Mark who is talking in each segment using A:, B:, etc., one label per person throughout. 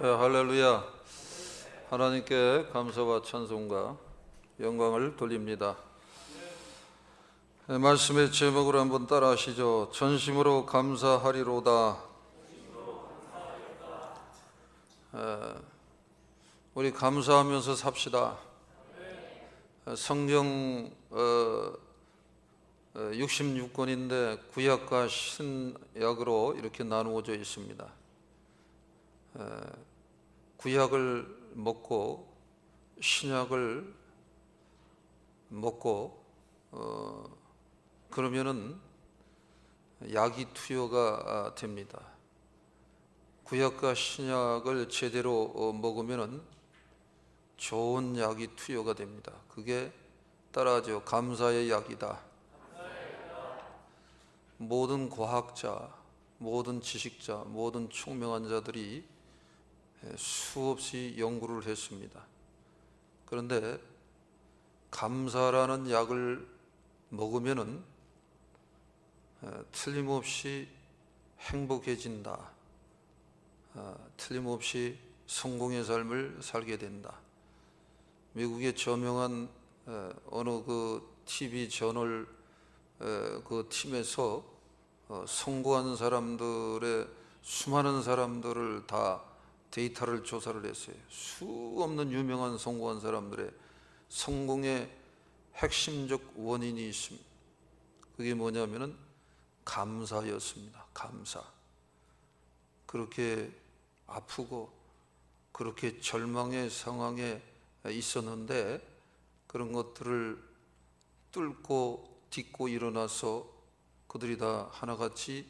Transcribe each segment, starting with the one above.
A: 할렐루야. 하나님께 감사와 찬송과 영광을 돌립니다. 말씀의 제목을 한번 따라 하시죠. 전심으로 감사하리로다. 우리 감사하면서 삽시다. 성경 66권인데 구약과 신약으로 이렇게 나누어져 있습니다. 구약을 먹고 신약을 먹고 그러면은 약이 투여가 됩니다. 구약과 신약을 제대로 먹으면은 좋은 약이 투여가 됩니다. 그게 따라하죠. 감사의 약이다. 모든 과학자, 모든 지식자, 모든 총명한 자들이 수없이 연구를 했습니다. 그런데 감사라는 약을 먹으면은 틀림없이 행복해진다. 틀림없이 성공의 삶을 살게 된다. 미국의 저명한 어느 그 TV 저널 그 팀에서 성공한 사람들의 수많은 사람들을 다 데이터를 조사를 했어요. 수 없는 유명한 성공한 사람들의 성공의 핵심적 원인이 있습니다. 그게 뭐냐면은 감사였습니다. 감사. 그렇게 아프고 그렇게 절망의 상황에 있었는데 그런 것들을 뚫고 딛고 일어나서 그들이 다 하나같이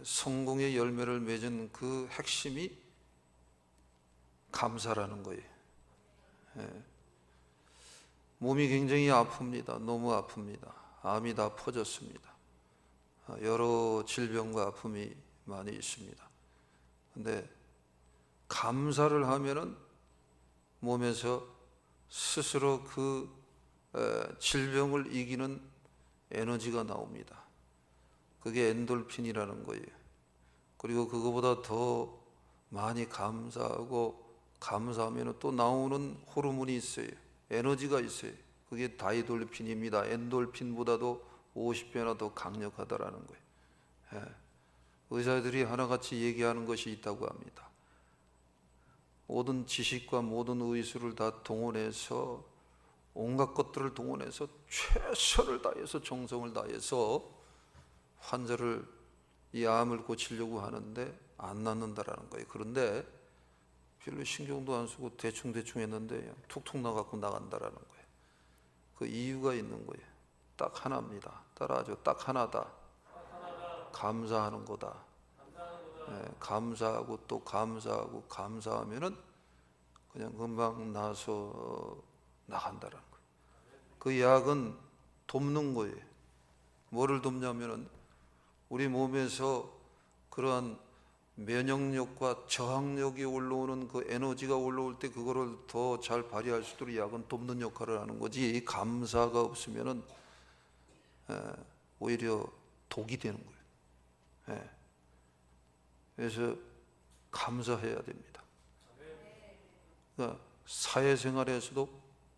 A: 성공의 열매를 맺은 그 핵심이 감사라는 거예요. 몸이 굉장히 아픕니다. 너무 아픕니다. 암이 다 퍼졌습니다. 여러 질병과 아픔이 많이 있습니다. 근데 감사를 하면은 몸에서 스스로 그 질병을 이기는 에너지가 나옵니다. 그게 엔돌핀이라는 거예요. 그리고 그거보다 더 많이 감사하면 또 나오는 호르몬이 있어요. 에너지가 있어요. 그게 다이돌핀입니다. 엔돌핀보다도 50배나 더 강력하다라는 거예요. 의사들이 하나같이 얘기하는 것이 있다고 합니다. 모든 지식과 모든 의술을 다 동원해서 온갖 것들을 동원해서 최선을 다해서 정성을 다해서 환자를 이 암을 고치려고 하는데 안 낫는다라는 거예요. 그런데 별로 신경도 안 쓰고 대충 했는데 그냥 툭툭 나갖고 나간다라는 거예요. 그 이유가 있는 거예요. 딱 하나입니다. 따라하죠. 딱 하나다. 감사하는 거다. 감사하고 또 감사하고 감사하면은 그냥 금방 나서 나간다라는 거예요. 그 약은 돕는 거예요. 뭐를 돕냐면은 우리 몸에서 그러한 면역력과 저항력이 올라오는 그 에너지가 올라올 때 그거를 더 잘 발휘할 수 있도록 약은 돕는 역할을 하는 거지. 이 감사가 없으면은 오히려 독이 되는 거예요. 그래서 감사해야 됩니다. 그러니까 사회생활에서도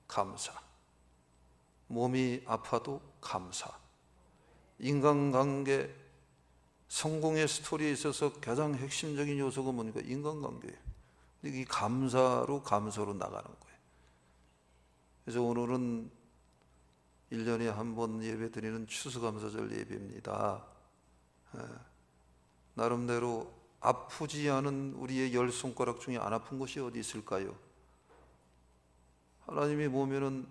A: 감사, 몸이 아파도 감사, 인간관계 성공의 스토리에 있어서 가장 핵심적인 요소가 뭐니까 인간관계예요. 이 감사로 나가는 거예요. 그래서 오늘은 1년에 한 번 예배 드리는 추수감사절 예배입니다. 나름대로 아프지 않은 우리의 10손가락 중에 안 아픈 곳이 어디 있을까요? 하나님이 보면은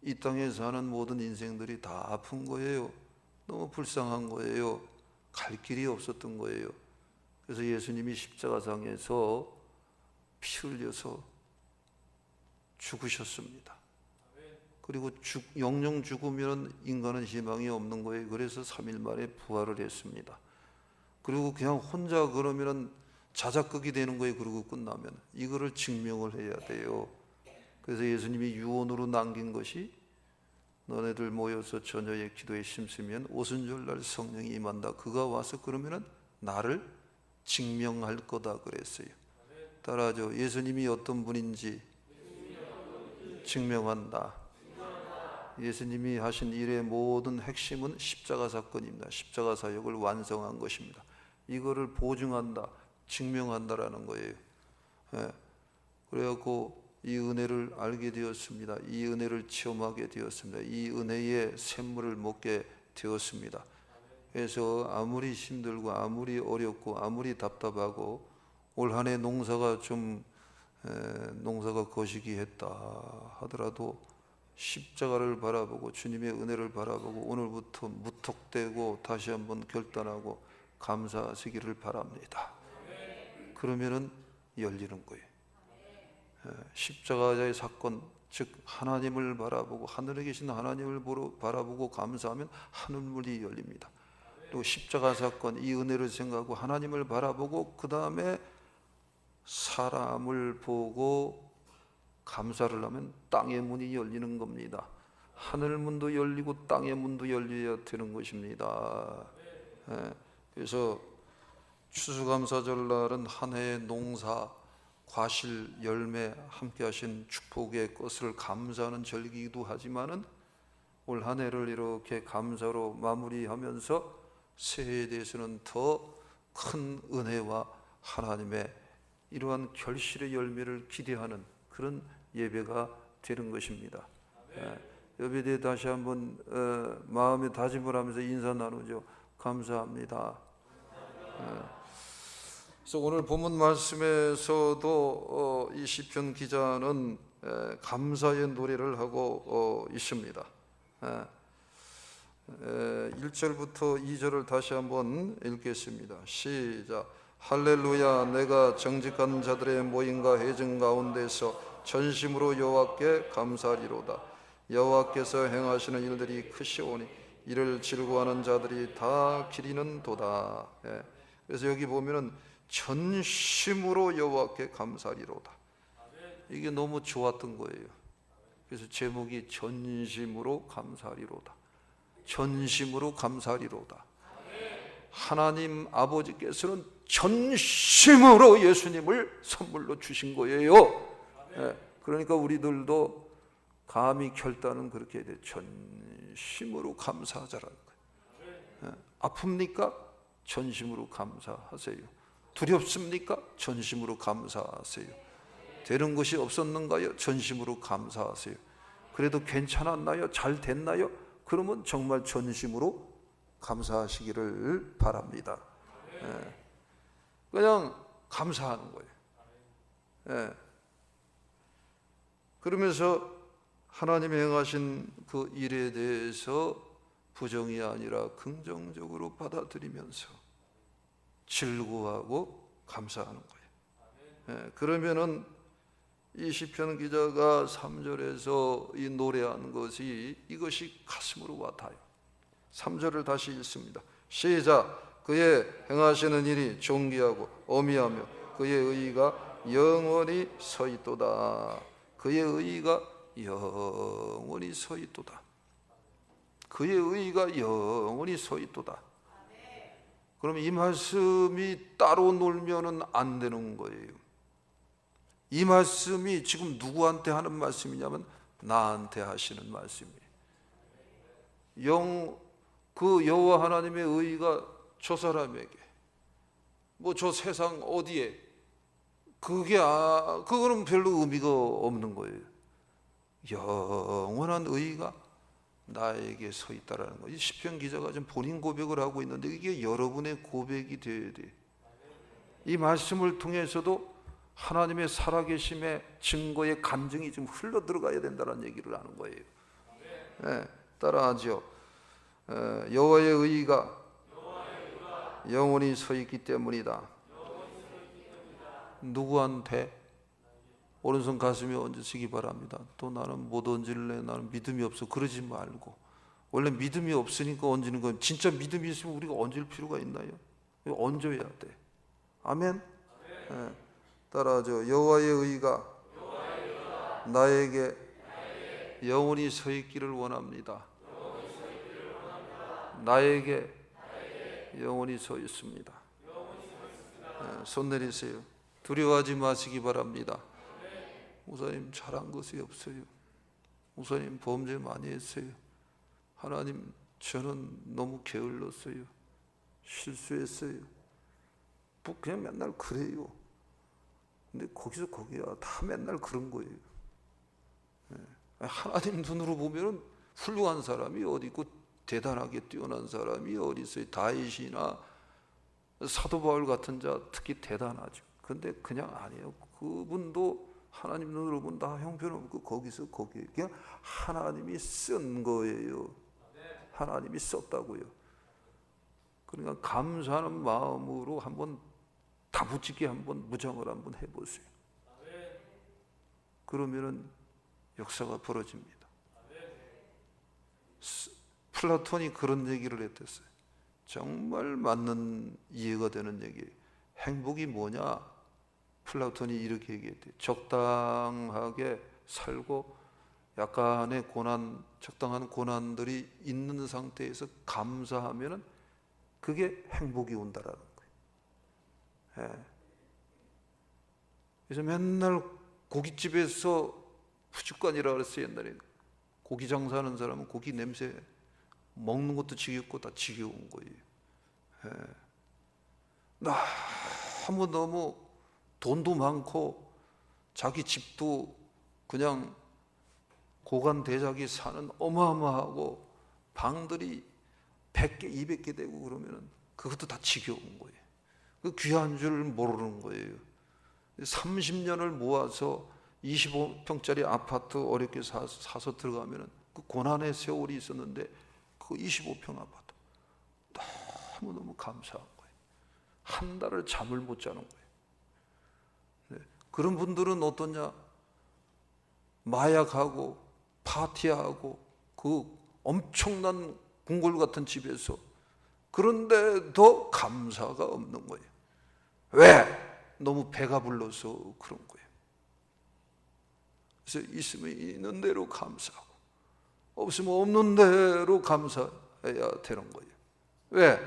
A: 이 땅에 사는 모든 인생들이 다 아픈 거예요. 너무 불쌍한 거예요. 갈 길이 없었던 거예요. 그래서 예수님이 십자가상에서 피 흘려서 죽으셨습니다. 그리고 영영 죽으면 인간은 희망이 없는 거예요. 그래서 3일 만에 부활을 했습니다. 그리고 그냥 혼자 그러면 자작극이 되는 거예요. 그러고 끝나면 이거를 증명을 해야 돼요. 그래서 예수님이 유언으로 남긴 것이 너네들 모여서 저녁에 기도에 힘쓰면 오순절날 성령이 임한다. 그가 와서 그러면은 나를 증명할 거다 그랬어요. 따라하죠. 예수님이 어떤 분인지 증명한다. 예수님이 하신 일의 모든 핵심은 십자가 사건입니다. 십자가 사역을 완성한 것입니다. 이거를 보증한다, 증명한다라는 거예요. 예. 그래갖고 이 은혜를 알게 되었습니다. 이 은혜를 체험하게 되었습니다. 이 은혜의 샘물을 먹게 되었습니다. 그래서 아무리 힘들고 아무리 어렵고 아무리 답답하고 올 한 해 농사가 좀 농사가 거시기했다 하더라도 십자가를 바라보고 주님의 은혜를 바라보고 오늘부터 무턱대고 다시 한번 결단하고 감사하시기를 바랍니다. 그러면은 열리는 거예요. 십자가의 사건, 즉 하나님을 바라보고 하늘에 계신 하나님을 바라보고 감사하면 하늘문이 열립니다. 또 십자가 사건, 이 은혜를 생각하고 하나님을 바라보고 그 다음에 사람을 보고 감사를 하면 땅의 문이 열리는 겁니다. 하늘 문도 열리고 땅의 문도 열려야 되는 것입니다. 그래서 추수감사절날은 한 해의 농사, 과실, 열매 함께 하신 축복의 것을 감사하는 절기이기도 하지만은 올 한 해를 이렇게 감사로 마무리하면서 새해에 대해서는 더 큰 은혜와 하나님의 이러한 결실의 열매를 기대하는 그런 예배가 되는 것입니다. 예배에 대해 다시 한번 마음의 다짐을 하면서 인사 나누죠. 감사합니다. 그래서 오늘 본문 말씀에서도 이 시편 기자는 감사의 노래를 하고 있습니다. 1절부터 2절을 다시 한번 읽겠습니다. 시작. 할렐루야. 내가 정직한 자들의 모임과 회중 가운데서 전심으로 여호와께 감사하리로다. 여호와께서 행하시는 일들이 크시오니 이를 즐거워하는 자들이 다 기리는 도다. 그래서 여기 보면은 전심으로 여호와께 감사하리로다. 이게 너무 좋았던 거예요. 그래서 제목이 전심으로 감사하리로다. 전심으로 감사하리로다. 하나님 아버지께서는 전심으로 예수님을 선물로 주신 거예요. 그러니까 우리들도 감히 결단은 그렇게 해야 돼요. 전심으로 감사하자라는 거예요. 아픕니까? 전심으로 감사하세요. 두렵습니까? 전심으로 감사하세요. 되는 것이 없었는가요? 전심으로 감사하세요. 그래도 괜찮았나요? 잘 됐나요? 그러면 정말 전심으로 감사하시기를 바랍니다. 그냥 감사하는 거예요. 그러면서 하나님이 행하신 그 일에 대해서 부정이 아니라 긍정적으로 받아들이면서 즐거워하고 감사하는 거예요. 그러면은 이 시편 기자가 3절에서 이 노래하는 것이 이것이 가슴으로 와닿아요. 3절을 다시 읽습니다. 시작. 그의 행하시는 일이 존귀하고 어미하며 그의 의의가 영원히 서 있도다. 그의 의의가 영원히 서 있도다. 그의 의의가 영원히 서 있도다. 그럼 이 말씀이 따로 놀면은 안 되는 거예요. 이 말씀이 지금 누구한테 하는 말씀이냐면 나한테 하시는 말씀이에요. 그 여호와 하나님의 의의가 저 사람에게 뭐 저 세상 어디에 그거는 별로 의미가 없는 거예요. 영원한 의의가 나에게 서 있다라는 거예요. 이 시편 기자가 지금 본인 고백을 하고 있는데 이게 여러분의 고백이 되어야 돼요. 이 말씀을 통해서도 하나님의 살아계심의 증거의 간증이 좀 흘러 들어가야 된다는 얘기를 하는 거예요. 따라하죠. 여호와의 의의가 영원히 서 있기 때문이다. 누구한테? 오른손 가슴에 얹으시기 바랍니다. 또 나는 못 얹을래, 나는 믿음이 없어, 그러지 말고. 원래 믿음이 없으니까 얹는 건, 진짜 믿음이 있으면 우리가 얹을 필요가 있나요? 얹어야 돼. 아멘. 따라하죠. 여호와의 의의가 나에게 영원히 서 있기를 원합니다. 나에게 영원히 서 있습니다. 손 내리세요. 두려워하지 마시기 바랍니다. 목사님 잘한 것이 없어요. 목사님 범죄 많이 했어요. 하나님 저는 너무 게을렀어요. 실수했어요. 뭐 그냥 맨날 그래요. 근데 거기서 거기야 다 맨날 그런 거예요. 하나님 눈으로 보면은 훌륭한 사람이 어디 있고 대단하게 뛰어난 사람이 어디 있어요. 다윗이나 사도 바울 같은 자 특히 대단하죠. 근데 그냥 아니에요. 그분도 하나님 눈으로 보면 다 형편없고 거기서 거기에 그냥 하나님이 쓴 거예요. 하나님이 썼다고요. 그러니까 감사하는 마음으로 한번 다부지게 한번 무장을 한번 해보세요. 그러면은 역사가 벌어집니다. 플라톤이 그런 얘기를 했댔어요. 정말 맞는 이해가 되는 얘기예요. 행복이 뭐냐? 플라톤이 이렇게 얘기했대요. 적당하게 살고 약간의 고난, 적당한 고난들이 있는 상태에서 감사하면은 그게 행복이 온다라는 거예요. 예. 그래서 맨날 고깃집에서 푸주간이라 그랬어요. 옛날에 고기 장사하는 사람은 고기 냄새 먹는 것도 지겹고 다 지겨운 거예요. 예. 너무 돈도 많고 자기 집도 그냥 고관대작이 사는 어마어마하고 방들이 100개, 200개 되고 그러면 그것도 다 지겨운 거예요. 그 귀한 줄 모르는 거예요. 30년을 모아서 25평짜리 아파트 어렵게 사서 들어가면 그 고난의 세월이 있었는데 그 25평 아파트 너무너무 감사한 거예요. 한 달을 잠을 못 자는 거예요. 네. 그런 분들은 어떠냐? 마약하고 파티하고 그 엄청난 궁궐 같은 집에서 그런데도 감사가 없는 거예요. 왜? 너무 배가 불러서 그런 거예요. 그래서 있으면 있는 대로 감사하고 없으면 없는 대로 감사해야 되는 거예요. 왜?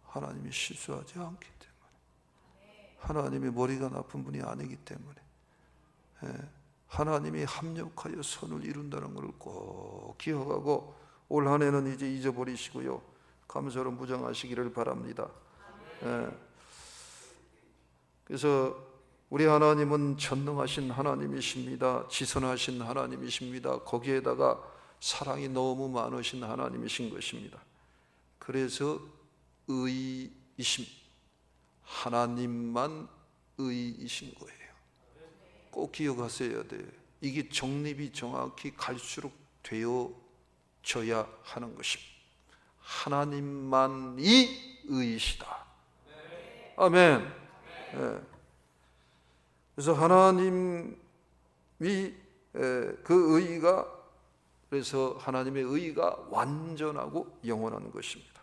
A: 하나님이 실수하지 않기 때문에. 하나님이 머리가 나쁜 분이 아니기 때문에. 하나님이 합력하여 선을 이룬다는 것을 꼭 기억하고 올 한 해는 이제 잊어버리시고요. 감사로 무장하시기를 바랍니다. 그래서 우리 하나님은 전능하신 하나님이십니다. 지선하신 하나님이십니다. 거기에다가 사랑이 너무 많으신 하나님이신 것입니다. 그래서 의이심, 하나님만 의이신 거예요. 꼭 기억하셔야 돼요. 이게 정립이 정확히 갈수록 되어져야 하는 것입니다. 하나님만이 의이시다. 아멘. 네. 그래서 하나님이 그 의가, 그래서 하나님의 의가 완전하고 영원한 것입니다.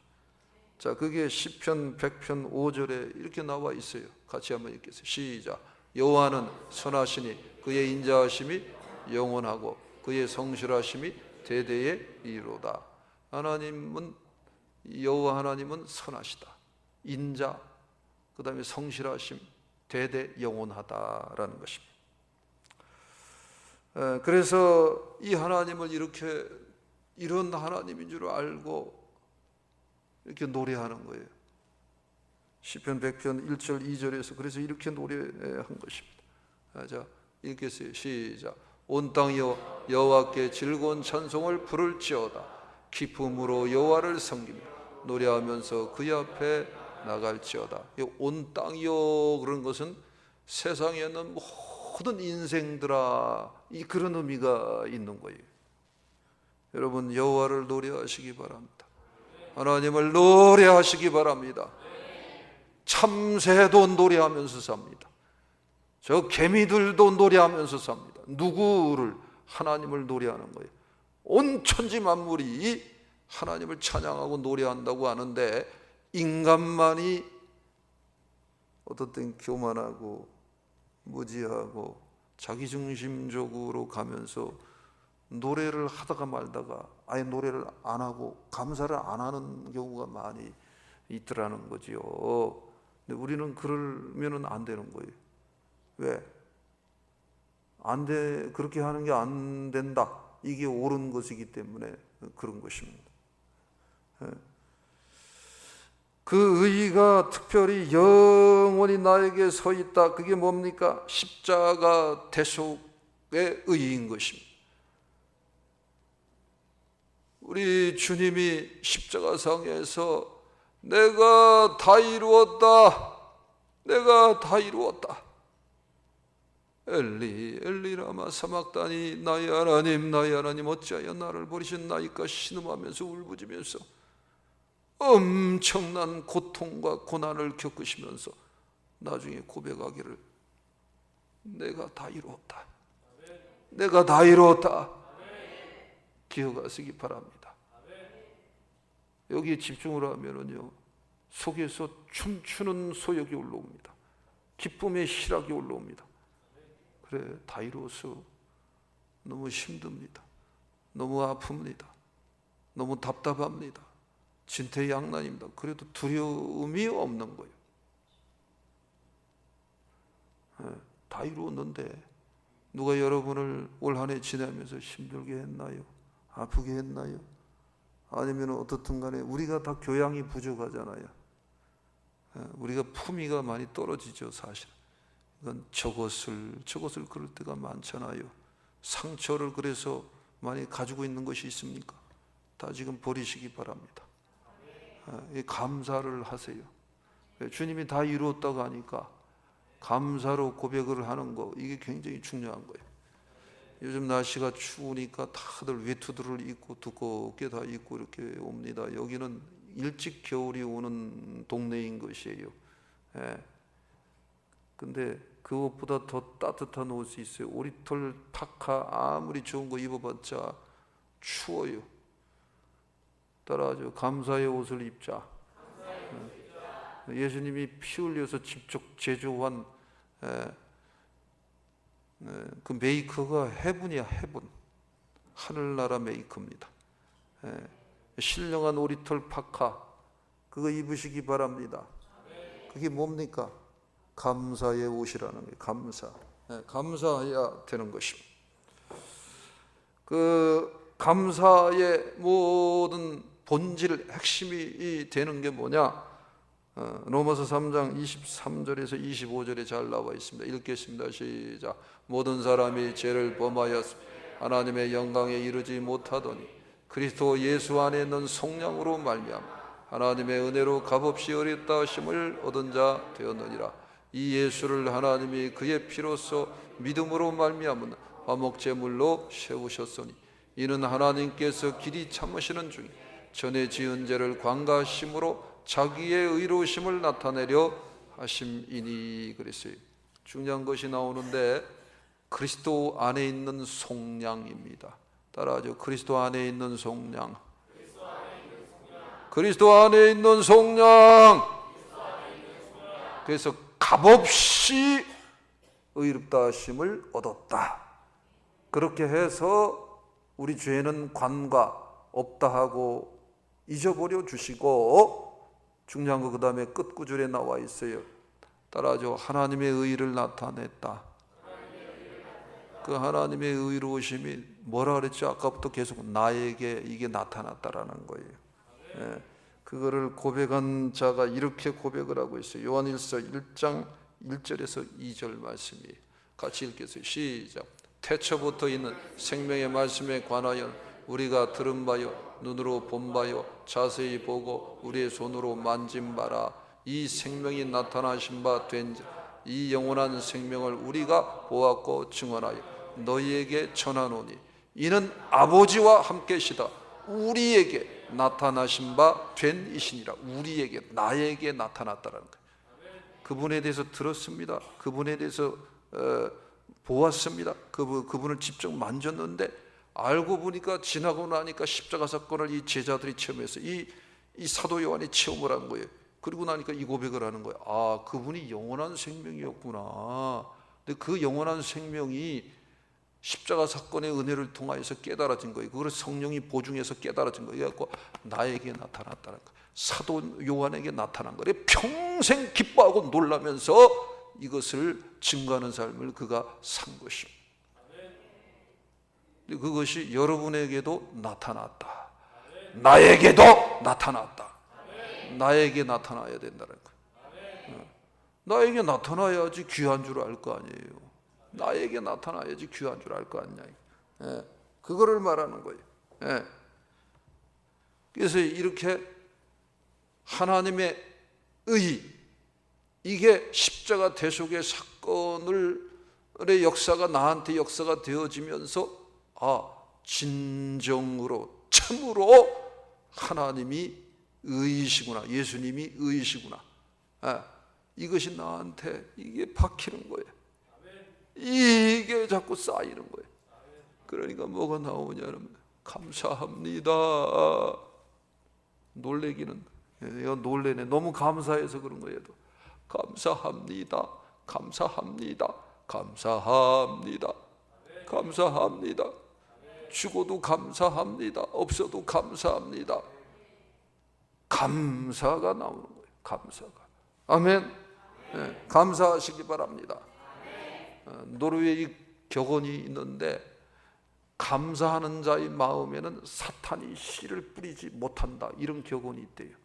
A: 자, 그게 시편 100편 5절에 이렇게 나와 있어요. 같이 한번 읽겠어요. 시작. 여호와는 선하시니 그의 인자하심이 영원하고 그의 성실하심이 대대에 이르로다. 하나님은, 여호와 하나님은 선하시다. 인자, 그 다음에 성실하심, 대대 영원하다라는 것입니다. 그래서 이 하나님을 이렇게 이런 하나님인 줄 알고 이렇게 노래하는 거예요. 시편 100편 1절 2절에서 그래서 이렇게 노래한 것입니다. 자, 읽겠어요. 시작. 온 땅이여 여호와께 즐거운 찬송을 부를지어다. 기쁨으로 여호와를 섬기며 노래하면서 그의 앞에 나갈지어다. 온 땅이여 그런 것은 세상에 있는 모든 인생들아, 이 그런 의미가 있는 거예요. 여러분 여호와를 노래하시기 바랍니다. 하나님을 노래하시기 바랍니다. 참새도 노래하면서 삽니다. 저 개미들도 노래하면서 삽니다. 누구를? 하나님을 노래하는 거예요. 온 천지 만물이 하나님을 찬양하고 노래한다고 하는데 인간만이 어떤 땐 교만하고 무지하고 자기중심적으로 가면서 노래를 하다가 말다가 아예 노래를 안 하고 감사를 안 하는 경우가 많이 있더라는 거지요. 근데 우리는 그러면은 안 되는 거예요. 왜? 안 돼, 그렇게 하는 게 안 된다. 이게 옳은 것이기 때문에 그런 것입니다. 그 의의가 특별히 영원히 나에게 서 있다. 그게 뭡니까? 십자가 대속의 의의인 것입니다. 우리 주님이 십자가상에서 내가 다 이루었다. 내가 다 이루었다. 엘리 엘리 라마 사막다니 나의 하나님 어찌하여 나를 버리셨나이까 신음하면서 울부짖으면서 엄청난 고통과 고난을 겪으시면서 나중에 고백하기를 내가 다 이루었다. 내가 다 이루었다. 기억하시기 바랍니다. 여기에 집중을 하면은요, 속에서 춤추는 소욕이 올라옵니다. 기쁨의 희락이 올라옵니다. 그래, 다 이루어서 너무 힘듭니다. 너무 아픕니다. 너무 답답합니다. 진퇴양난입니다. 그래도 두려움이 없는 거예요. 다 이루었는데 누가 여러분을 올 한 해 지나면서 힘들게 했나요? 아프게 했나요? 아니면 어떻든 간에 우리가 다 교양이 부족하잖아요. 우리가 품위가 많이 떨어지죠, 사실. 이건 저것을 그럴 때가 많잖아요. 상처를 그래서 많이 가지고 있는 것이 있습니까? 다 지금 버리시기 바랍니다. 감사를 하세요. 주님이 다 이루었다고 하니까 감사로 고백을 하는 거, 이게 굉장히 중요한 거예요. 요즘 날씨가 추우니까 다들 외투들을 입고 두껍게 다 입고 이렇게 옵니다. 여기는 일찍 겨울이 오는 동네인 것이에요. 근데 그것보다 더 따뜻한 옷이 있어요. 오리털 파카 아무리 좋은 거 입어봤자 추워요. 따라하죠. 감사의 옷을 입자. 예수님이 피 흘려서 직접 제조한 그 메이커가 해분이야, 해분. 하늘나라 메이커입니다. 신령한 오리털 파카 그거 입으시기 바랍니다. 그게 뭡니까? 감사의 옷이라는 거예요. 감사. 감사해야 되는 것입니다. 그 감사의 모든 본질, 핵심이 되는 게 뭐냐? 로마서 3장 23절에서 25절에 잘 나와 있습니다. 읽겠습니다. 시작. 모든 사람이 죄를 범하였으며 하나님의 영광에 이르지 못하더니 그리스도 예수 안에 있는 속량으로 말미암아 하나님의 은혜로 값없이 어렸다 하심을 얻은 자 되었느니라. 이 예수를 하나님이 그의 피로써 믿음으로 말미암은 화목제물로 세우셨으니 이는 하나님께서 길이 참으시는 중에 전에 지은 죄를 관가하심으로 자기의 의로우심을 나타내려 하심이니 그랬어요. 중요한 것이 나오는데 그리스도 안에 있는 속량입니다. 따라하죠. 그리스도 안에 있는 속량. 그리스도 안에 있는 속량. 그래서 값없이 의롭다 하심을 얻었다. 그렇게 해서 우리 죄는 관과 없다 하고 잊어버려 주시고, 중요한 거 그 다음에 끝 구절에 나와 있어요. 따라하죠. 하나님의 의를 나타냈다. 그 하나님의 의로우심이 뭐라 그랬죠? 아까부터 계속 나에게 이게 나타났다라는 거예요. 그거를 고백한 자가 이렇게 고백을 하고 있어요. 요한일서 1장 1절에서 2절 말씀이에요. 같이 읽겠어요. 시작. 태초부터 있는 생명의 말씀에 관하여 우리가 들은 바요 눈으로 본 바요 자세히 보고 우리의 손으로 만진 바라. 이 생명이 나타나신 바 된 이 영원한 생명을 우리가 보았고 증언하여 너희에게 전하노니 이는 아버지와 함께시다. 우리에게 나타나신 바 된 이시니라. 우리에게, 나에게 나타났다라는 거예요. 그분에 대해서 들었습니다. 그분에 대해서 보았습니다. 그분을 직접 만졌는데 알고 보니까 지나고 나니까 십자가 사건을 이 제자들이 체험해서 이 사도 요한이 체험을 한 거예요. 그리고 나니까 이 고백을 하는 거예요. 아, 그분이 영원한 생명이었구나. 근데 그 영원한 생명이 십자가 사건의 은혜를 통하여서 깨달아진 거예요. 그걸 성령이 보증해서 깨달아진 거예요. 그래갖고 나에게 나타났다는 거예요. 사도 요한에게 나타난 거예요. 평생 기뻐하고 놀라면서 이것을 증거하는 삶을 그가 산 것입니다. 그것이 여러분에게도 나타났다. 나에게도 나타났다. 나에게 나타나야 된다는 거예요. 나에게 나타나야지 귀한 줄 알 거 아니에요. 나에게 나타나야지 귀한 줄 알 거 아니냐. 그거를 말하는 거예요. 그래서 이렇게 하나님의 의, 이게 십자가 대속의 사건의 역사가 나한테 역사가 되어지면서 진정으로 참으로 하나님이 의이시구나, 예수님이 의이시구나, 이것이 나한테 이게 박히는 거예요. 이게 자꾸 쌓이는 거예요. 그러니까 뭐가 나오냐면 감사합니다. 놀래기는 놀래네. 너무 감사해서 그런 거예요. 감사합니다. 감사합니다. 감사합니다. 감사합니다. 죽어도 감사합니다. 없어도 감사합니다. 감사가 나오는 거예요. 감사가. 아멘. 감사하시기 바랍니다. 노르웨이 격언이 있는데 감사하는 자의 마음에는 사탄이 씨를 뿌리지 못한다, 이런 격언이 있대요.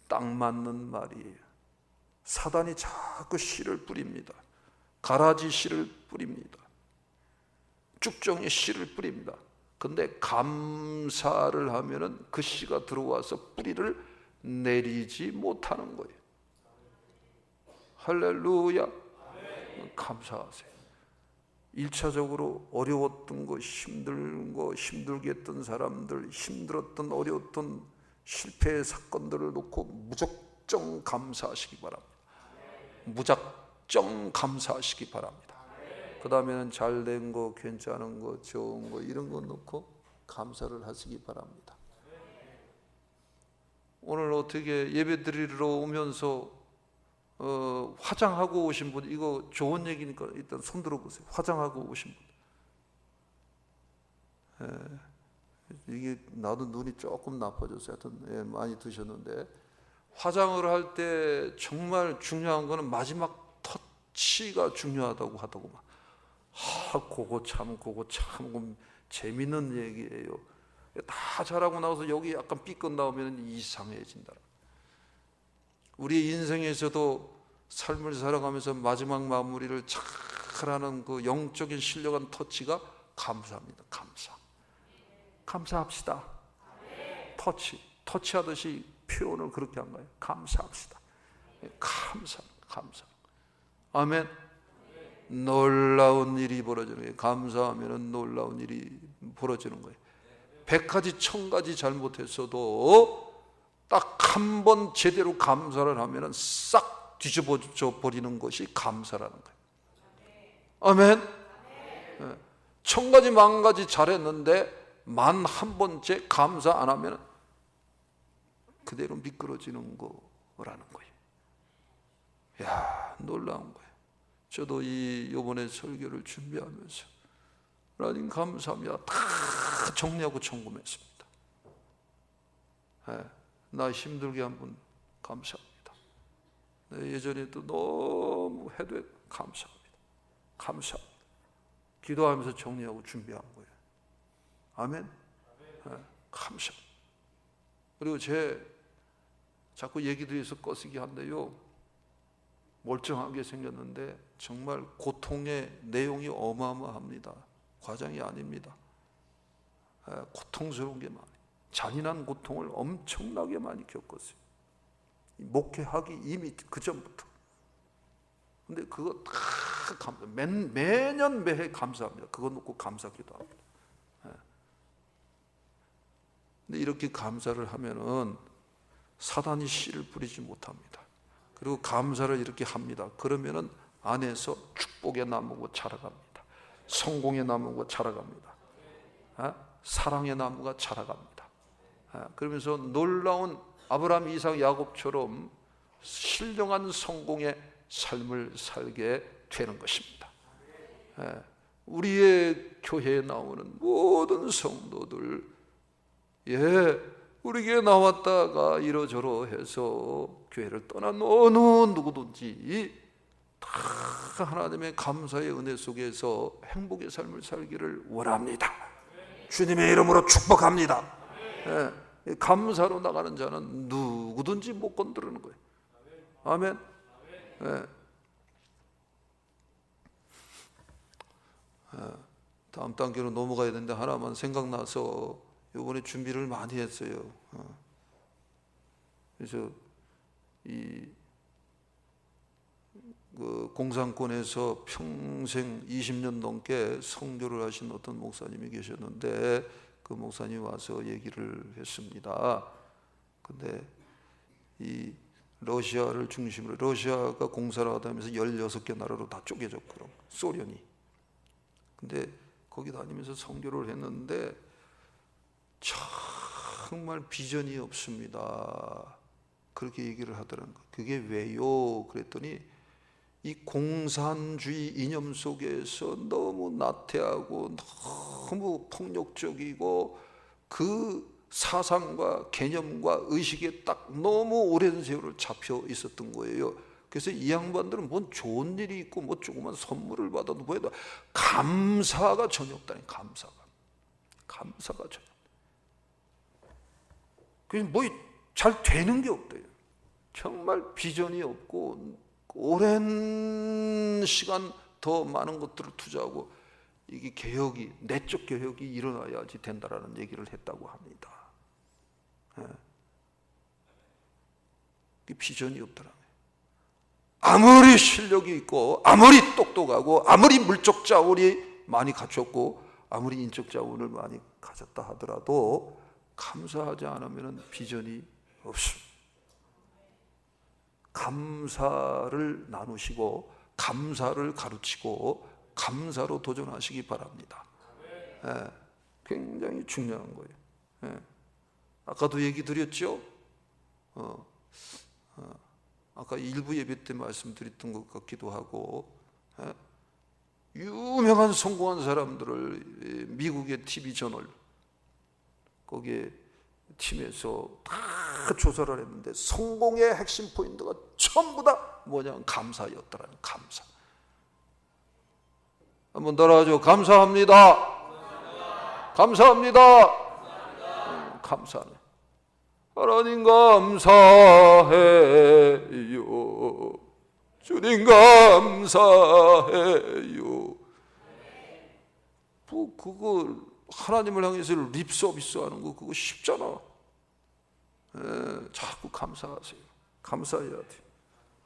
A: 딱 맞는 말이에요. 사단이 자꾸 씨를 뿌립니다. 가라지 씨를 뿌립니다. 쭉정이 씨를 뿌립니다. 근데 감사를 하면은 그 씨가 들어와서 뿌리를 내리지 못하는 거예요. 할렐루야. 감사하세요. 1차적으로 어려웠던 거, 힘든 거, 힘들게 했던 사람들, 힘들었던, 어려웠던 실패의 사건들을 놓고 무작정 감사하시기 바랍니다. 무작정 감사하시기 바랍니다. 그 다음에는 잘된 거, 괜찮은 거, 좋은 거, 이런 거 놓고 감사를 하시기 바랍니다. 오늘 어떻게 예배 드리러 오면서 화장하고 오신 분, 이거 좋은 얘기니까 일단 손 들어보세요. 화장하고 오신 분. 이게 나도 눈이 조금 나빠졌어요. 하여튼 많이 드셨는데, 화장을 할 때 정말 중요한 거는 마지막 터치가 중요하다고 하더구만. 그거 참 재밌는 얘기예요. 다 잘하고 나서 여기 약간 삐끗 나오면 이상해진다. 우리 인생에서도 삶을 살아가면서 마지막 마무리를 잘하는 그 영적인 신령한 터치가 감사합니다. 감사합시다. 터치하듯이 표현을 그렇게 한 거예요. 감사합시다. 감사. 아멘. 놀라운 일이 벌어지는 거예요. 감사하면 놀라운 일이 벌어지는 거예요. 100가지 1000가지 잘못했어도 딱 한 번 제대로 감사를 하면 싹 뒤집어져 버리는 것이 감사라는 거예요. 아멘. 1000가지 10,000가지 잘했는데 11번째 감사 안 하면 그대로 미끄러지는 거라는 거예요. 야, 놀라운 거예요. 저도 이번에 설교를 준비하면서 하나님 감사합니다 다 정리하고 점검했습니다. 나 힘들게 한 분 감사합니다. 예전에도 너무 해도 감사합니다. 기도하면서 정리하고 준비한 거예요. 아멘. 감사합니다. 그리고 자꾸 얘기들에서 꺼지게 한데요, 멀쩡하게 생겼는데 정말 고통의 내용이 어마어마합니다. 과장이 아닙니다. 고통스러운 게 많아요. 잔인한 고통을 엄청나게 많이 겪었어요. 목회하기 이미 그 전부터. 근데 그거 다 매년 매해 감사합니다. 그거 놓고 감사기도 합니다. 근데 이렇게 감사를 하면은 사단이 씨를 뿌리지 못합니다. 그리고 감사를 이렇게 합니다. 그러면은 안에서 축복의 나무가 자라갑니다. 성공의 나무가 자라갑니다. 사랑의 나무가 자라갑니다. 그러면서 놀라운 아브라함, 이삭, 야곱처럼 신령한 성공의 삶을 살게 되는 것입니다. 우리의 교회에 나오는 모든 성도들, 우리 교회 나왔다가 이러저러 해서 교회를 떠난 어느 누구든지 다 하나님의 감사의 은혜 속에서 행복의 삶을 살기를 원합니다. 주님의 이름으로 축복합니다. 감사로 나가는 자는 누구든지 못 건드리는 거예요. 아멘. 다음 단계로 넘어가야 되는데 하나만 생각나서 이번에 준비를 많이 했어요. 그래서 그 공산권에서 평생 20년 넘게 선교를 하신 어떤 목사님이 계셨는데 그 목사님이 와서 얘기를 했습니다. 근데 이 러시아를 중심으로, 러시아가 공산화 하면서 16개 나라로 다 쪼개졌거든, 소련이. 근데 거기 다니면서 선교를 했는데 정말 비전이 없습니다. 그렇게 얘기를 하더라는 거예요. 그게 왜요? 그랬더니 이 공산주의 이념 속에서 너무 나태하고 너무 폭력적이고 그 사상과 개념과 의식에 딱 너무 오랜 세월을 잡혀 있었던 거예요. 그래서 이 양반들은 뭔 좋은 일이 있고 뭐 조그만 선물을 받아도 뭐해도 감사가 전혀 없다니. 감사가 전혀. 그래서 뭐 잘 되는 게 없대요. 정말 비전이 없고 오랜 시간 더 많은 것들을 투자하고 이게 개혁이, 내적 개혁이 일어나야지 된다라는 얘기를 했다고 합니다. 비전이 없더라고요. 아무리 실력이 있고 아무리 똑똑하고 아무리 물적 자원이 많이 갖췄고 아무리 인적 자원을 많이 가졌다 하더라도 감사하지 않으면 비전이 없습니다. 감사를 나누시고 감사를 가르치고 감사로 도전하시기 바랍니다. 굉장히 중요한 거예요. 아까도 얘기 드렸죠? 아까 일부 예배 때 말씀드렸던 것 같기도 하고, 유명한 성공한 사람들을 미국의 TV 저널 거기에 팀에서 다 조사를 했는데 성공의 핵심 포인트가 전부 다 뭐냐면 감사였더라는. 감사. 한번 따라하죠. 감사합니다. 감사합니다. 감사하네. 하나님 감사해요. 주님 감사해요. 뭐 그거 하나님을 향해서 립 서비스 하는 거 그거 쉽잖아. 자꾸 감사하세요. 감사해야 돼.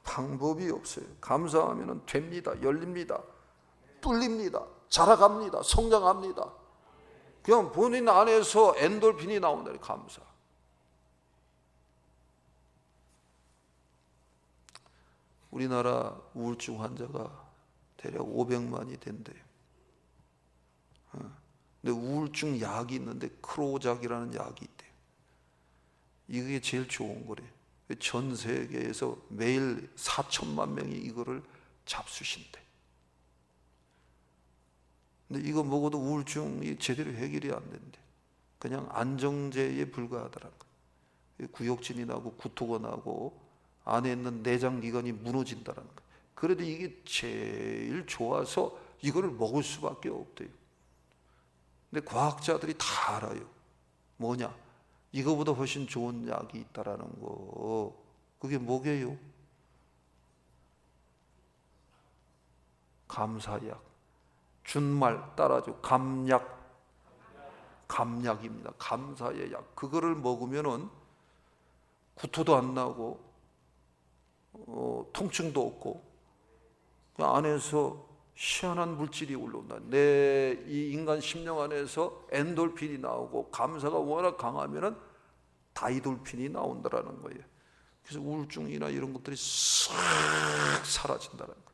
A: 방법이 없어요. 감사하면 됩니다. 열립니다. 뚫립니다. 자라갑니다. 성장합니다. 그냥 본인 안에서 엔돌핀이 나온다. 감사. 우리나라 우울증 환자가 대략 500만이 된대요. 근데 우울증 약이 있는데 크로작이라는 약이 있대요. 이게 제일 좋은 거래. 전 세계에서 매일 4천만 명이 이거를 잡수신대. 근데 이거 먹어도 우울증이 제대로 해결이 안 된대. 그냥 안정제에 불과하더라고. 구역진이 나고 구토가 나고 안에 있는 내장기관이 무너진다는 거예요. 그래도 이게 제일 좋아서 이거를 먹을 수밖에 없대요. 근데 과학자들이 다 알아요. 뭐냐? 이거보다 훨씬 좋은 약이 있다라는 거. 그게 뭐게요? 감사약. 준말 따라줘. 감약. 감약입니다. 감사의 약. 그거를 먹으면은 구토도 안 나고 통증도 없고 그 안에서 희한한 물질이 올라온다. 내 이 인간 심령 안에서 엔돌핀이 나오고 감사가 워낙 강하면은 다이돌핀이 나온다라는 거예요. 그래서 우울증이나 이런 것들이 싹 사라진다는 거예요.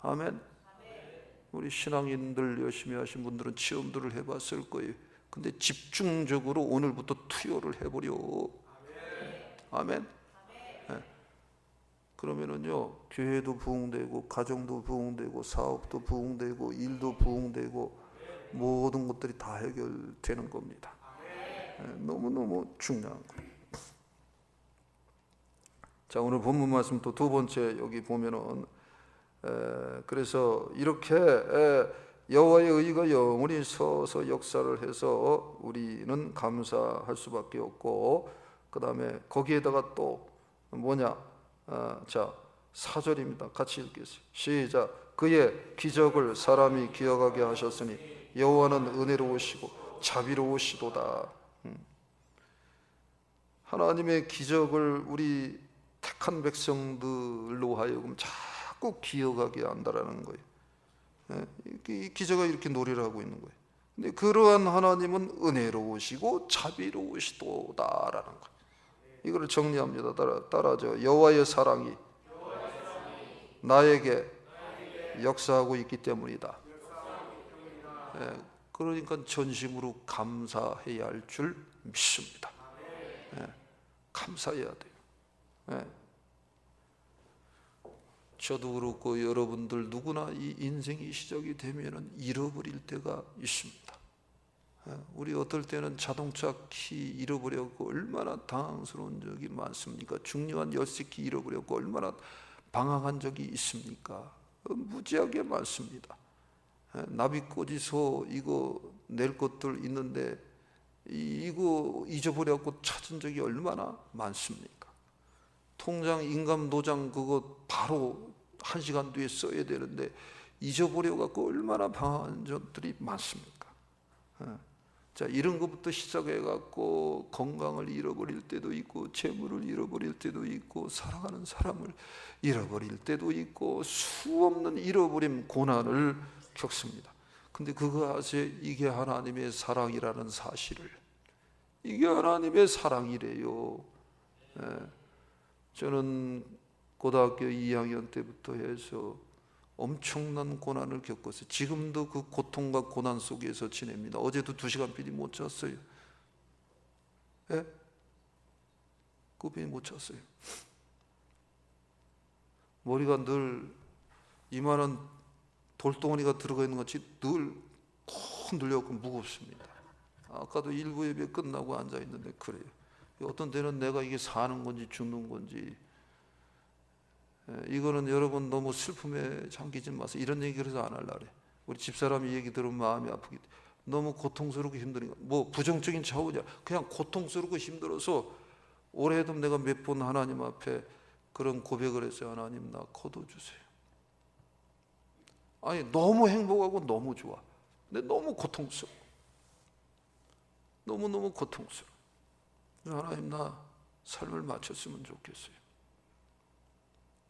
A: 아멘. 우리 신앙인들 열심히 하신 분들은 체험들을 해봤을 거예요. 근데 집중적으로 오늘부터 투여를 해보려. 아멘. 그러면은요, 교회도 부흥되고 가정도 부흥되고 사업도 부흥되고 일도 부흥되고 모든 것들이 다 해결되는 겁니다. 너무너무 중요한 거예요. 자, 오늘 본문 말씀 또 두 번째 여기 보면은 그래서 이렇게 여호와의 의가 영원히 서서 역사를 해서 우리는 감사할 수밖에 없고, 그 다음에 거기에다가 또 뭐냐? 자, 4절입니다. 같이 읽겠습니다. 시작. 그의 기적을 사람이 기억하게 하셨으니 여호와는 은혜로우시고 자비로우시도다. 하나님의 기적을 우리 택한 백성들로 하여금 자꾸 기억하게 한다라는 거예요. 이 기적이 이렇게 놀이를 하고 있는 거예요. 근데 그러한 하나님은 은혜로우시고 자비로우시도다라는 거예요. 이거를 정리합니다. 따라하죠. 여호와의 사랑이 나에게 역사하고 있기 때문이다. 그러니까 전심으로 감사해야 할 줄 믿습니다. 감사해야 돼요. 저도 그렇고 여러분들 누구나 이 인생이 시작이 되면은 잃어버릴 때가 있습니다. 우리 어떨 때는 자동차 키 잃어버렸고 얼마나 당황스러운 적이 많습니까? 중요한 열쇠키 잃어버렸고 얼마나 방황한 적이 있습니까? 무지하게 많습니다. 나비꽂이소 이거 낼 것들 있는데 이거 잊어버렸고 찾은 적이 얼마나 많습니까? 통장 인감 노장 그거 바로 1시간 뒤에 써야 되는데 잊어버려갖고 얼마나 방황한 적들이 많습니까? 자, 이런 것부터 시작해갖고 건강을 잃어버릴 때도 있고 재물을 잃어버릴 때도 있고 사랑하는 사람을 잃어버릴 때도 있고 수없는 잃어버림 고난을 겪습니다. 근데 그거 아세요? 이게 하나님의 사랑이라는 사실을. 이게 하나님의 사랑이래요. 저는 고등학교 2학년 때부터 해서 엄청난 고난을 겪었어요. 지금도 그 고통과 고난 속에서 지냅니다. 어제도 2시간 필히 못 잤어요. 그 필히 못 잤어요. 머리가 늘 이만한 돌덩어리가 들어가 있는 것 같이 늘 흔들려갖고 무겁습니다. 아까도 일부 예배 끝나고 앉아있는데 그래요. 어떤 때는 내가 이게 사는 건지 죽는 건지, 이거는 여러분 너무 슬픔에 잠기지 마세요. 이런 얘기 그래서 안 하려고 그래. 우리 집사람이 얘기 들으면 마음이 아프기 때문에. 너무 고통스럽고 힘드니까 뭐 부정적인 차원이야. 그냥 고통스럽고 힘들어서 올해도 내가 몇 번 하나님 앞에 그런 고백을 했어요. 하나님 나 거둬주세요. 아니 너무 행복하고 너무 좋아. 근데 너무 고통스러워. 너무너무 고통스러워. 하나님 나 삶을 마쳤으면 좋겠어요.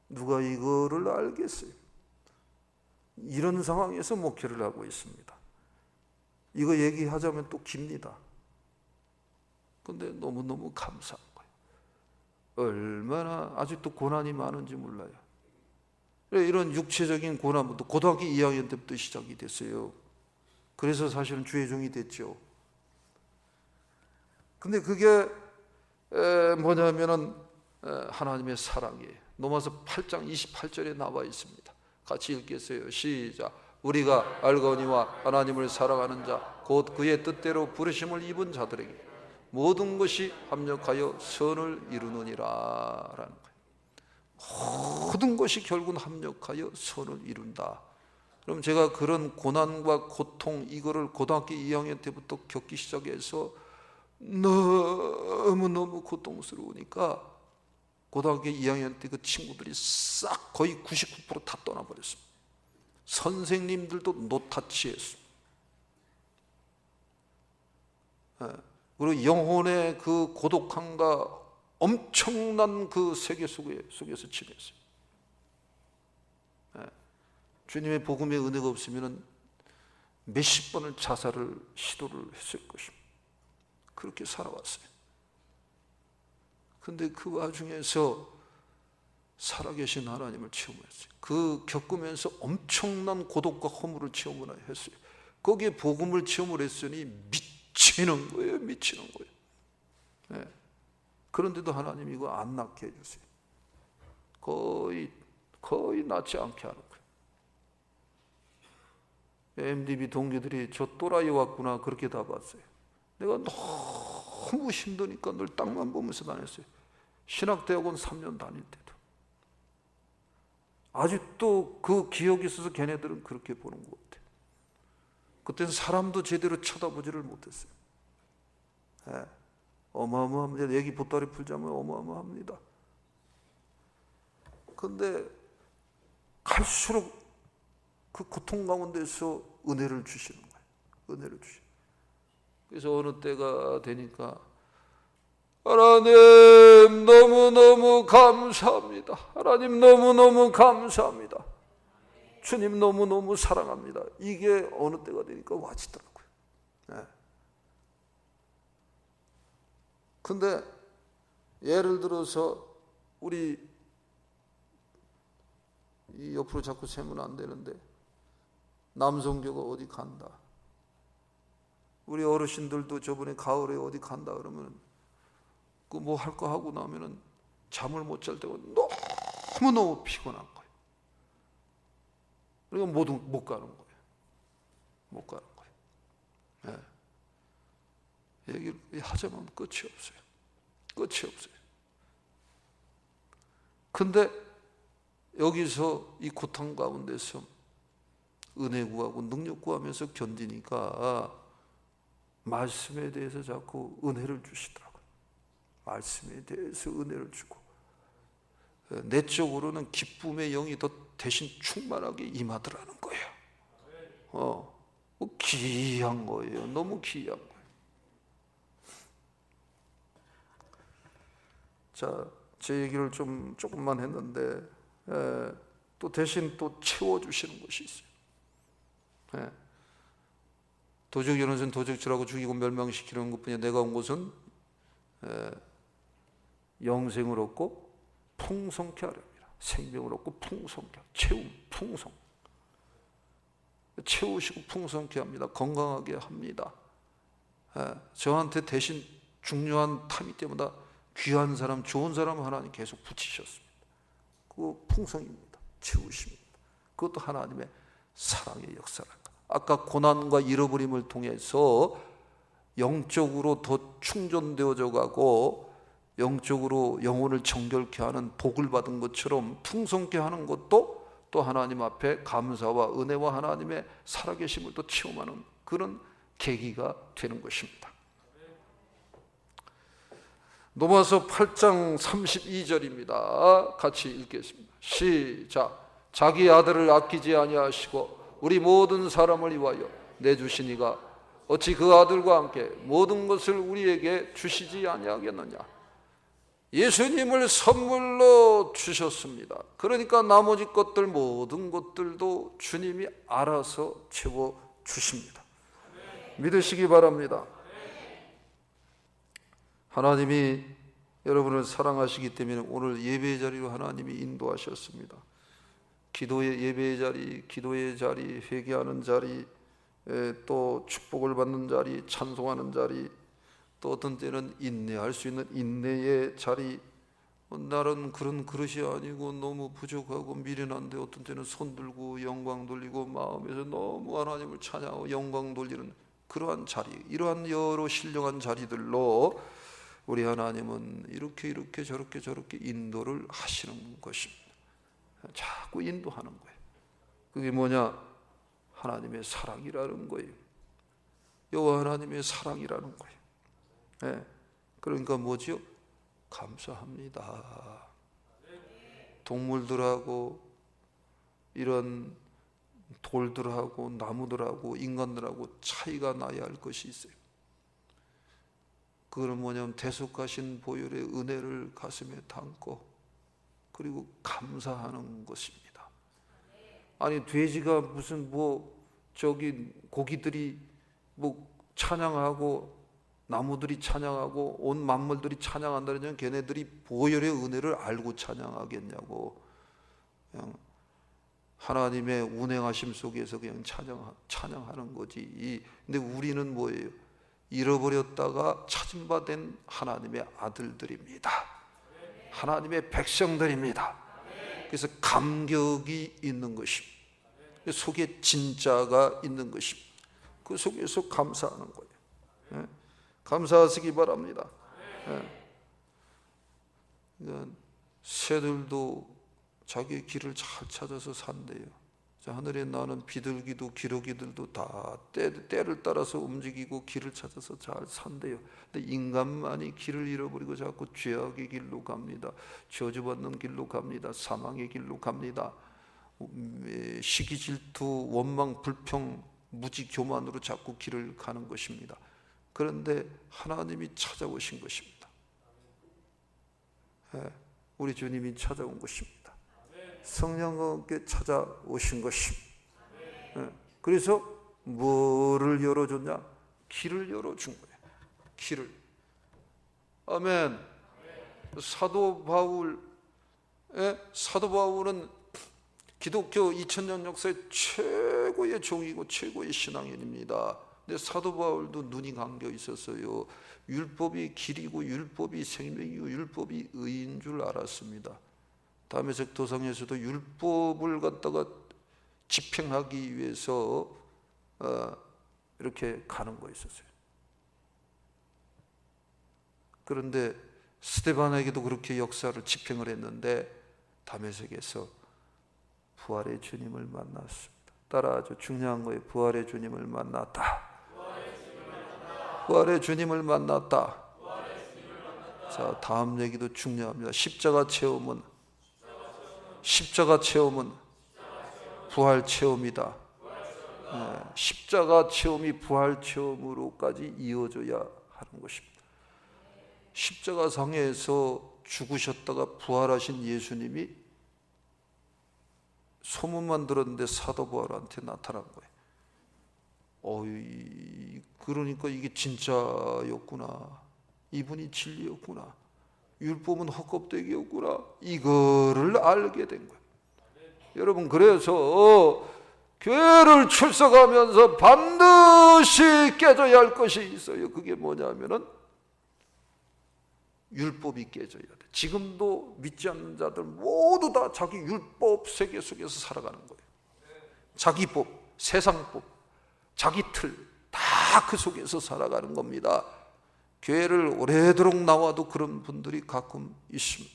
A: 누가 이거를 알겠어요? 이런 상황에서 목회를 하고 있습니다. 이거 얘기하자면 또 깁니다. 근데 너무너무 감사한 거예요. 얼마나 아직도 고난이 많은지 몰라요. 이런 육체적인 고난부터 고등학교 2학년 때부터 시작이 됐어요. 그래서 사실은 주의 종이 됐죠. 근데 그게 뭐냐면은 하나님의 사랑이에요. 로마서 8장 28절에 나와 있습니다. 같이 읽겠어요. 시작. 우리가 알거니와 하나님을 사랑하는 자 곧 그의 뜻대로 부르심을 입은 자들에게 모든 것이 합력하여 선을 이루느니라 라는 거예요. 모든 것이 결국은 합력하여 선을 이룬다. 그럼 제가 그런 고난과 고통 이거를 고등학교 2학년 때부터 겪기 시작해서 너무너무 고통스러우니까 고등학교 2학년 때 그 친구들이 싹 거의 99% 다 떠나버렸습니다. 선생님들도 노타치했습니다. 그리고 영혼의 그 고독함과 엄청난 그 세계 속에서 지냈어요. 주님의 복음의 은혜가 없으면 몇십 번을 자살을 시도를 했을 것입니다. 그렇게 살아왔어요. 근데 그 와중에서 살아계신 하나님을 체험했어요. 그 겪으면서 엄청난 고독과 허물을 체험을 했어요. 거기에 복음을 체험을 했으니 미치는 거예요. 미치는 거예요. 그런데도 하나님 이거 안 낫게 해주세요. 거의 낫지 않게 하는 거예요. MDB 동기들이 저 또라이 왔구나 그렇게 다 봤어요. 내가 너무 힘드니까 늘 땅만 보면서 다녔어요. 신학대학원 3년 다닐 때도. 아직도 그 기억이 있어서 걔네들은 그렇게 보는 것 같아요. 그때는 사람도 제대로 쳐다보지를 못했어요. 네. 어마어마합니다. 얘기 보따리 풀자면 어마어마합니다. 근데 갈수록 그 고통 가운데서 은혜를 주시는 거예요. 은혜를 주시는. 그래서 어느 때가 되니까 하나님 너무너무 감사합니다. 하나님 너무너무 감사합니다. 주님 너무너무 사랑합니다. 이게 어느 때가 되니까 와지더라고요. 네. 근데 예를 들어서 우리 이 옆으로 자꾸 세면 안 되는데 남성교가 어디 간다. 우리 어르신들도 저번에 가을에 어디 간다 그러면 그 뭐 할 거 하고 나면은 잠을 못 잘 때가 너무너무 피곤한 거예요. 그러니까 못 가는 거예요. 못 가는 거예요. 네. 얘기를 하자면 끝이 없어요. 끝이 없어요. 근데 여기서 이 고통 가운데서 은혜 구하고 능력 구하면서 견디니까 말씀에 대해서 자꾸 은혜를 주시더라고요. 말씀에 대해서 은혜를 주고 내적으로는 기쁨의 영이 더 대신 충만하게 임하더라는 거예요. 귀한 거예요. 너무 귀한 거예요. 자, 제 얘기를 조금만 했는데 또 대신 또 채워주시는 것이 있어요. 도적이는 도적질하고 죽이고 멸망시키는 것뿐이야. 내가 온 것은 영생을 얻고 풍성케 하렵니다. 생명을 얻고 풍성케, 채움, 풍성. 채우시고 풍성케 합니다. 건강하게 합니다. 저한테 대신 중요한 타임 때마다 귀한 사람, 좋은 사람 하나님 계속 붙이셨습니다. 그 풍성입니다. 채우십니다. 그것도 하나님의 사랑의 역사랄까. 아까 고난과 잃어버림을 통해서 영적으로 더 충전되어져 가고 영적으로 영혼을 정결케 하는 복을 받은 것처럼 풍성케 하는 것도 또 하나님 앞에 감사와 은혜와 하나님의 살아계심을 또 체험하는 그런 계기가 되는 것입니다. 로마서 8장 32절입니다. 같이 읽겠습니다. 시작. 자기 아들을 아끼지 아니하시고 우리 모든 사람을 위하여 내주신 이가 어찌 그 아들과 함께 모든 것을 우리에게 주시지 아니하겠느냐. 예수님을 선물로 주셨습니다. 그러니까 나머지 것들 모든 것들도 주님이 알아서 채워주십니다. 믿으시기 바랍니다. 하나님이 여러분을 사랑하시기 때문에 오늘 예배의 자리로 하나님이 인도하셨습니다. 기도의 예배의 자리, 기도의 자리, 회개하는 자리, 또 축복을 받는 자리, 찬송하는 자리, 또 어떤 때는 인내할 수 있는 인내의 자리. 나는 그런 그릇이 아니고 너무 부족하고 미련한데 어떤 때는 손 들고 영광 돌리고 마음에서 너무 하나님을 찬양하고 영광 돌리는 그러한 자리, 이러한 여러 신령한 자리들로 우리 하나님은 이렇게 저렇게 인도를 하시는 것입니다. 자꾸 인도하는 거예요. 그게 뭐냐? 하나님의 사랑이라는 거예요. 여호와 하나님의 사랑이라는 거예요. 네. 그러니까 뭐지요? 감사합니다. 동물들하고 이런 돌들하고 나무들하고 인간들하고 차이가 나야 할 것이 있어요. 그건 뭐냐면 대속하신 보혈의 은혜를 가슴에 담고 그리고 감사하는 것입니다. 아니 돼지가 무슨 고기들이 찬양하고 나무들이 찬양하고 온 만물들이 찬양한다면 걔네들이 보혈의 은혜를 알고 찬양하겠냐고. 그냥 하나님의 운행하심 속에서 그냥 찬양하는 거지. 근데 우리는 뭐예요? 잃어버렸다가 찾은 바 된 하나님의 아들들입니다. 하나님의 백성들입니다. 그래서 감격이 있는 것입니다. 속에 진짜가 있는 것입니다. 그 속에서 감사하는 거예요. 예? 감사하시기 바랍니다. 예. 그러니까 새들도 자기의 길을 잘 찾아서 산대요. 하늘에 나는 비둘기도 기러기들도 다 때를 따라서 움직이고 길을 찾아서 잘 산대요. 근데 인간만이 길을 잃어버리고 자꾸 죄악의 길로 갑니다. 저주받는 길로 갑니다. 사망의 길로 갑니다. 시기 질투 원망 불평 무지 교만으로 자꾸 길을 가는 것입니다. 그런데 하나님이 찾아오신 것입니다. 우리 주님이 찾아온 것입니다. 성령과 함께 찾아오신 것입니다. 그래서 뭐를 열어줬냐? 길을 열어준 거예요. 길을. 아멘. 사도 바울은 기독교 2000년 역사의 최고의 종이고 최고의 신앙인입니다. 근데 사도 바울도 눈이 감겨 있었어요. 율법이 길이고 율법이 생명이고 율법이 의인 줄 알았습니다. 다메섹 도상에서도 율법을 갖다가 집행하기 위해서 이렇게 가는 거였었어요. 그런데 스데반에게도 그렇게 역사를 집행을 했는데 다메섹에서 부활의 주님을 만났습니다. 따라 아주 중요한 거예요. 부활의 주님을 만났다. 부활의 주님을 만났다. 자, 다음 얘기도 중요합니다. 십자가 체험은 부활 체험이다. 십자가 체험이 부활 체험으로까지 이어져야 하는 것입니다. 십자가 상에서 죽으셨다가 부활하신 예수님이 소문만 들었는데 사도 바울한테 나타난 거예요. 그러니까 이게 진짜였구나. 이분이 진리였구나. 율법은 헛껍데기였구나. 이거를 알게 된 거예요. 여러분, 그래서 교회를 출석하면서 반드시 깨져야 할 것이 있어요. 그게 뭐냐면은 율법이 깨져야 돼. 지금도 믿지 않는 자들 모두 다 자기 율법 세계 속에서 살아가는 거예요. 자기 법, 세상법, 자기 틀, 다 그 속에서 살아가는 겁니다. 교회를 오래도록 나와도 그런 분들이 가끔 있습니다.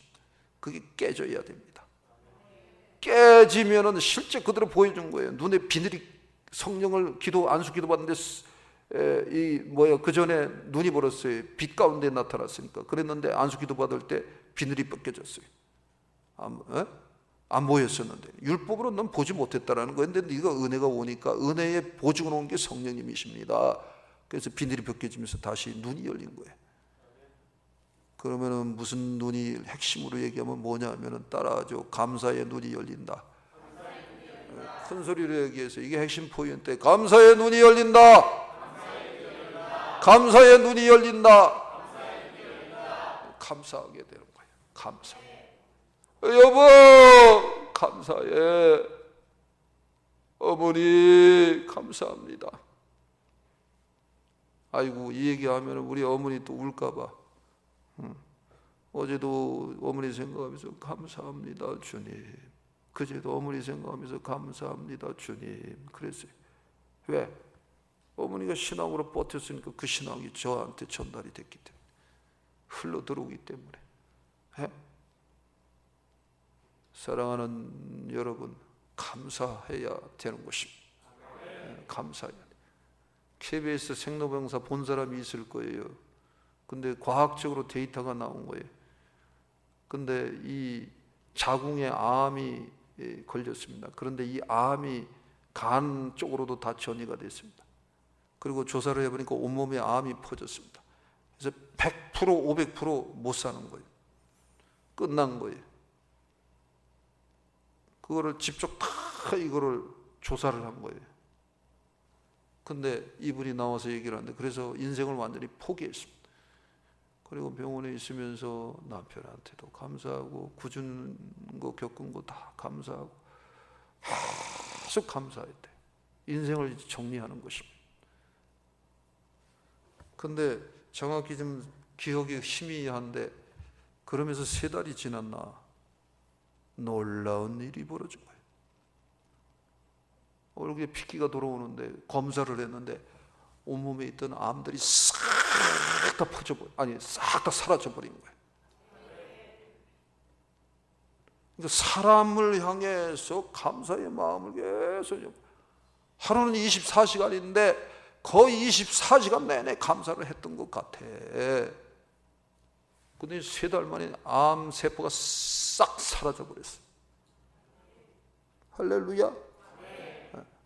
A: 그게 깨져야 됩니다. 깨지면은 실제 그대로 보여준 거예요. 눈에 비늘이, 성령을 안수 기도 받는데 그 전에 눈이 벌었어요. 빛 가운데 나타났으니까. 그랬는데 안수 기도 받을 때 비늘이 벗겨졌어요. 안 보였었는데 율법으로 넌 보지 못했다라는 거예요. 근데 네가 은혜가 오니까 은혜의 보증을 온 게 성령님이십니다. 그래서 비늘이 벗겨지면서 다시 눈이 열린 거예요. 그러면은 무슨 눈이 핵심으로 얘기하면 뭐냐면은 따라하죠. 감사의 눈이 열린다. 큰 소리로 얘기해서 이게 핵심 포인트. 감사의 눈이 열린다. 감사의 눈이 열린다. 감사하게 되는 거예요. 감사. 여보, 감사해. 어머니, 감사합니다. 아이고, 이 얘기하면 우리 어머니 또 울까봐. 어제도 어머니 생각하면서 감사합니다, 주님. 그제도 어머니 생각하면서 감사합니다, 주님. 그랬어요. 왜? 어머니가 신앙으로 버텼으니까 그 신앙이 저한테 전달이 됐기 때문에, 흘러 들어오기 때문에. 사랑하는 여러분, 감사해야 되는 것입니다. 감사해야 돼요. KBS 생로병사 본 사람이 있을 거예요. 근데 과학적으로 데이터가 나온 거예요. 근데 이 자궁에 암이 걸렸습니다. 그런데 이 암이 간 쪽으로도 다 전이가 됐습니다. 그리고 조사를 해보니까 온몸에 암이 퍼졌습니다. 그래서 100%, 500% 못 사는 거예요. 끝난 거예요. 그거를 직접 다 이거를 조사를 한 거예요. 근데 이분이 나와서 얘기를 하는데, 그래서 인생을 완전히 포기했습니다. 그리고 병원에 있으면서 남편한테도 감사하고 굳은 거 겪은 거 다 감사하고 계속 감사했대. 인생을 정리하는 것입니다. 근데 정확히 좀 기억이 희미한데, 그러면서 3달이 지났나 놀라운 일이 벌어진 거예요. 얼굴에 핏기가 돌아오는데 검사를 했는데 온몸에 있던 암들이 싹 다 퍼져버려, 아니 싹 다 사라져버린 거예요. 그러니까 사람을 향해서 감사의 마음을 계속, 하루는 24시간인데 거의 24시간 내내 감사를 했던 것 같아. 근데 3달 만에 암세포가 싹 사라져버렸어요. 할렐루야.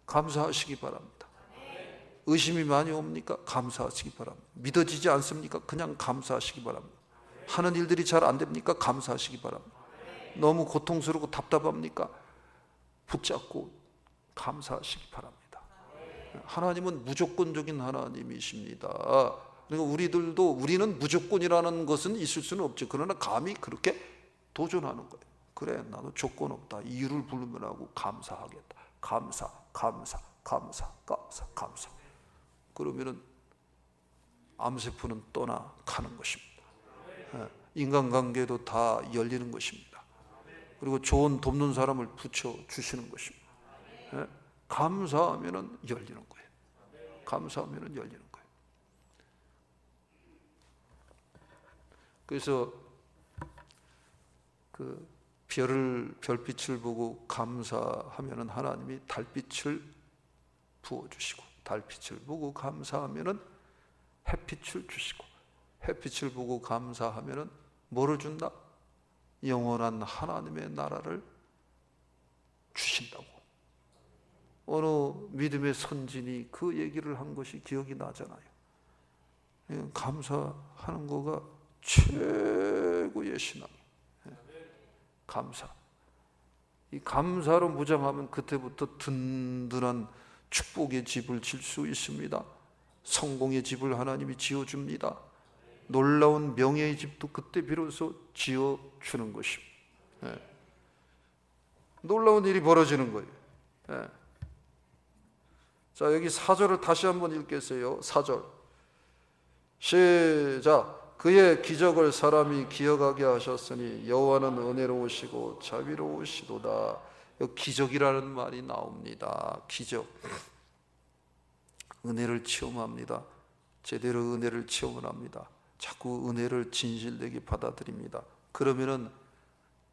A: 감사하시기 바랍니다. 의심이 많이 옵니까? 감사하시기 바랍니다. 믿어지지 않습니까? 그냥 감사하시기 바랍니다. 하는 일들이 잘 안 됩니까? 감사하시기 바랍니다. 너무 고통스럽고 답답합니까? 붙잡고 감사하시기 바랍니다. 하나님은 무조건적인 하나님이십니다. 그러니까 우리는 무조건이라는 것은 있을 수는 없죠. 그러나 감히 그렇게 도전하는 거예요. 그래, 나도 조건 없다. 이유를 부르면 하고 감사하겠다. 감사. 그러면은 암세포는 떠나가는 것입니다. 인간관계도 다 열리는 것입니다. 그리고 좋은 돕는 사람을 붙여주시는 것입니다. 감사하면은 열리는 거예요. 감사하면은 열리는 거예요. 그래서 그 별빛을 보고 감사하면은 하나님이 달빛을 부어주시고, 달빛을 보고 감사하면은 햇빛을 주시고, 햇빛을 보고 감사하면은 뭐를 준다? 영원한 하나님의 나라를 주신다고. 어느 믿음의 선진이 그 얘기를 한 것이 기억이 나잖아요. 감사하는 거가 최고의 신앙이에요. 감사. 이 감사로 무장하면 그때부터 든든한 축복의 집을 질 수 있습니다. 성공의 집을 하나님이 지어줍니다. 놀라운 명예의 집도 그때 비로소 지어주는 것입니다. 놀라운 일이 벌어지는 거예요. 자, 여기 4절을 다시 한번 읽겠어요. 4절 시작. 그의 기적을 사람이 기억하게 하셨으니 여호와는 은혜로우시고 자비로우시도다. 여기 기적이라는 말이 나옵니다. 기적. 은혜를 체험합니다. 제대로 은혜를 체험을 합니다. 자꾸 은혜를 진실되게 받아들입니다. 그러면은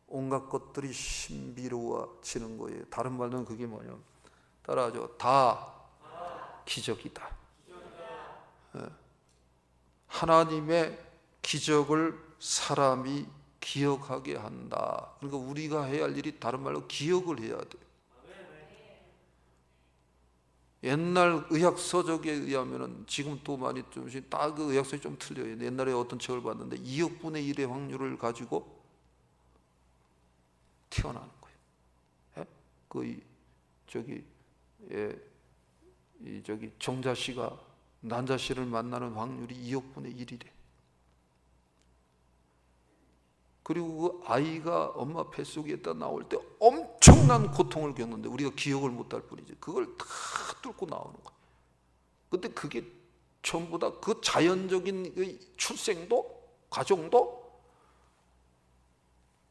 A: 온갖 것들이 신비로워지는 거예요. 다른 말로는 그게 뭐냐면, 따라하죠. 다 기적이다. 하나님의 기적을 사람이 기억하게 한다. 그러니까 우리가 해야 할 일이 다른 말로 기억을 해야 돼요. 옛날 의학 서적에 의하면은, 지금 또 많이 좀씩 딱 그 의학서이 좀 틀려요. 옛날에 어떤 책을 봤는데 2억 분의 1의 확률을 가지고 태어나는 거예요. 저기 정자 씨가 난자 씨를 만나는 확률이 2억 분의 1이래. 그리고 그 아이가 엄마 뱃속에 있다 나올 때 엄청난 고통을 겪는데 우리가 기억을 못할 뿐이지 그걸 다 뚫고 나오는 거야. 근데 그게 전부 다 그 자연적인 출생도 과정도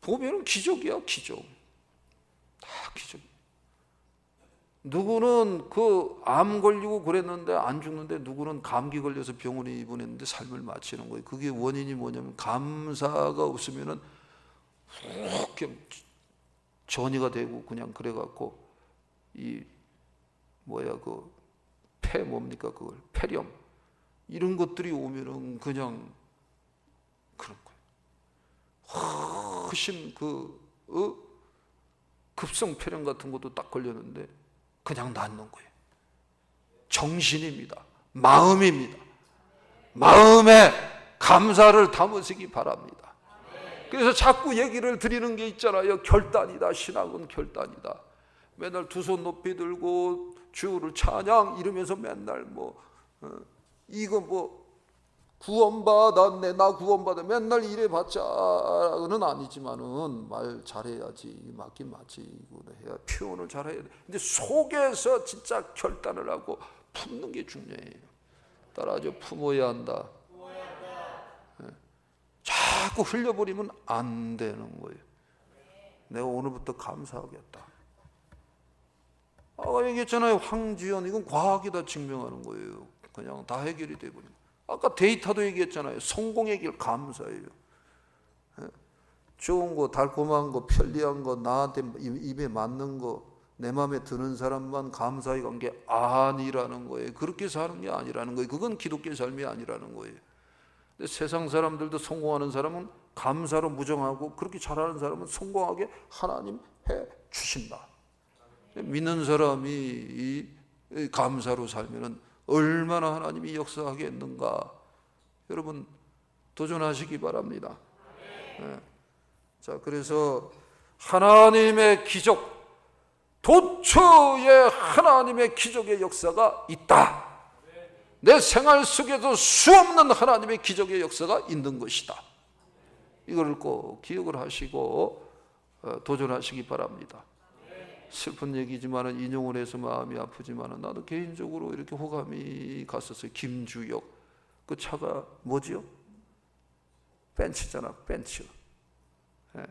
A: 보면 기적이야. 기적. 다 기적. 누구는 그 암 걸리고 그랬는데 안 죽는데, 누구는 감기 걸려서 병원에 입원했는데 삶을 마치는 거예요. 그게 원인이 뭐냐면 감사가 없으면은 그냥 전이가 되고 그냥 그래갖고 뭡니까 그걸 폐렴 이런 것들이 오면은 그냥 그런 거예요. 훨씬 급성 폐렴 같은 것도 딱 걸렸는데 그냥 낫는 거예요. 정신입니다. 마음입니다. 마음에 감사를 담으시기 바랍니다. 그래서 자꾸 얘기를 드리는 게 있잖아요. 결단이다. 신앙은 결단이다. 맨날 두 손 높이 들고 주를 찬양 이러면서 맨날 구원받았네, 나 구원받아 맨날 이래봤자는 아니지만은 말 잘해야지, 맞긴 맞지, 이거 해야 표현을 잘해야 돼. 근데 속에서 진짜 결단을 하고 품는 게 중요해요. 따라하죠. 품어야 한다. 자꾸 흘려버리면 안 되는 거예요. 내가 오늘부터 감사하겠다. 아까 얘기했잖아요. 황지연, 이건 과학이 다 증명하는 거예요. 그냥 다 해결이 돼버린 거예요. 아까 데이터도 얘기했잖아요. 성공의 길 감사예요. 좋은 거, 달콤한 거, 편리한 거, 나한테 입에 맞는 거, 내 마음에 드는 사람만 감사히 간 게 아니라는 거예요. 그렇게 사는 게 아니라는 거예요. 그건 기독교의 삶이 아니라는 거예요. 근데 세상 사람들도 성공하는 사람은 감사로 무정하고, 그렇게 잘하는 사람은 성공하게 하나님 해 주신다. 믿는 사람이 이 감사로 살면은 얼마나 하나님이 역사하겠는가. 여러분 도전하시기 바랍니다. 네. 자, 그래서 하나님의 기적, 도처에 하나님의 기적의 역사가 있다. 내 생활 속에도 수없는 하나님의 기적의 역사가 있는 것이다. 이걸 꼭 기억을 하시고 도전하시기 바랍니다. 슬픈 얘기지만 인용을 해서 마음이 아프지만 나도 개인적으로 이렇게 호감이 갔었어요. 김주혁, 그 차가 뭐지요? 벤츠잖아, 벤츠. 네.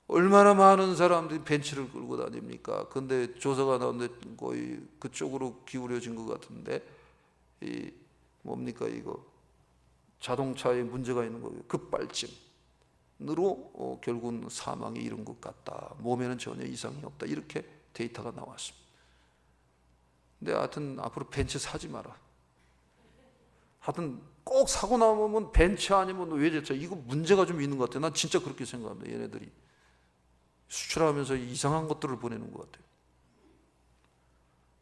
A: 얼마나 많은 사람들이 벤츠를 끌고 다닙니까? 근데 조사가 나오는데 거의 그쪽으로 기울여진 것 같은데, 이 뭡니까 이거 자동차에 문제가 있는 거예요. 급발진으로 결국은 사망에 이른 것 같다. 몸에는 전혀 이상이 없다. 이렇게 데이터가 나왔습니다. 근데 하여튼 앞으로 벤츠 사지 마라. 하여튼 꼭 사고 나면 벤츠 아니면 외제차, 이거 문제가 좀 있는 것 같아요. 난 진짜 그렇게 생각합니다. 얘네들이 수출하면서 이상한 것들을 보내는 것 같아요.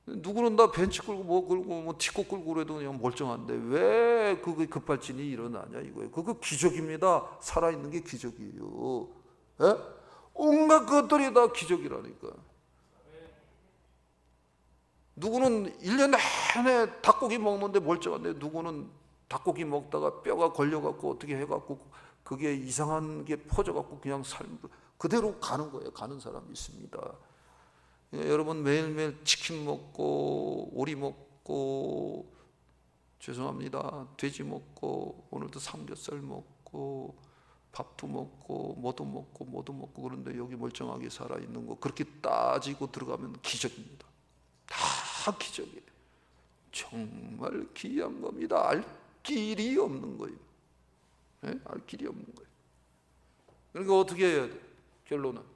A: 누구는 다 벤츠 끌고 뭐 끌고 뭐 티코 끌고 그래도 그냥 멀쩡한데 왜 그게 급발진이 일어나냐 이거예요. 그거 기적입니다. 살아있는 게 기적이에요. 예? 온갖 것들이 다 기적이라니까. 누구는 1년 내내 닭고기 먹는데 멀쩡한데, 누구는 닭고기 먹다가 뼈가 걸려갖고 어떻게 해갖고 그게 이상한 게 퍼져갖고 그냥 삶 그대로 가는 거예요. 가는 사람이 있습니다. 여러분 매일매일 치킨 먹고 오리 먹고, 죄송합니다, 돼지 먹고, 오늘도 삼겹살 먹고, 밥도 먹고 뭐도 먹고 그런데 여기 멀쩡하게 살아있는 거, 그렇게 따지고 들어가면 기적입니다. 다 기적이에요. 정말 귀한 겁니다. 알 길이 없는 거예요. 네? 알 길이 없는 거예요. 그러니까 어떻게 해야 돼? 결론은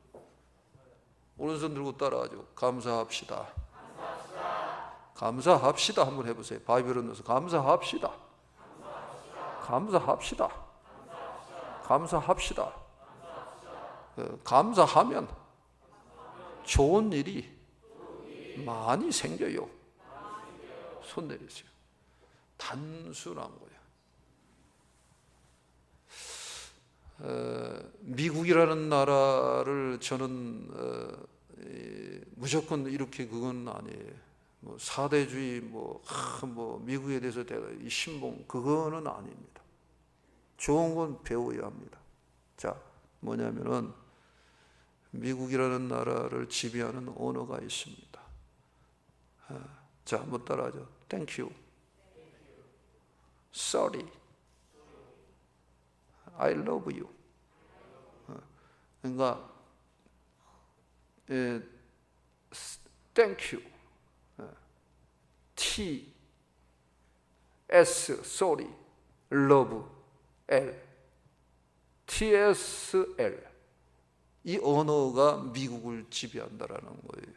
A: 오른손 들고 따라하죠. 감사합시다. 감사합시다 한번 해보세요. 바이블에 넣어서 감사합시다. 감사합시다. 감사합시다. 감사하면 좋은 일이 많이 생겨요. 손 내리세요. 단순한 거예요. 미국이라는 나라를 저는 무조건 이렇게 그건 아니에요. 뭐 사대주의 뭐 미국에 대해서 이 신봉 그거는 아닙니다. 좋은 건 배워야 합니다. 자, 뭐냐면은 미국이라는 나라를 지배하는 언어가 있습니다. 자, 한번 따라하죠. Thank you. Sorry. I love you. 그러니까 Thank you. T, S, sorry, love, L, TSL. 이 언어가 미국을 지배한다라는 거예요.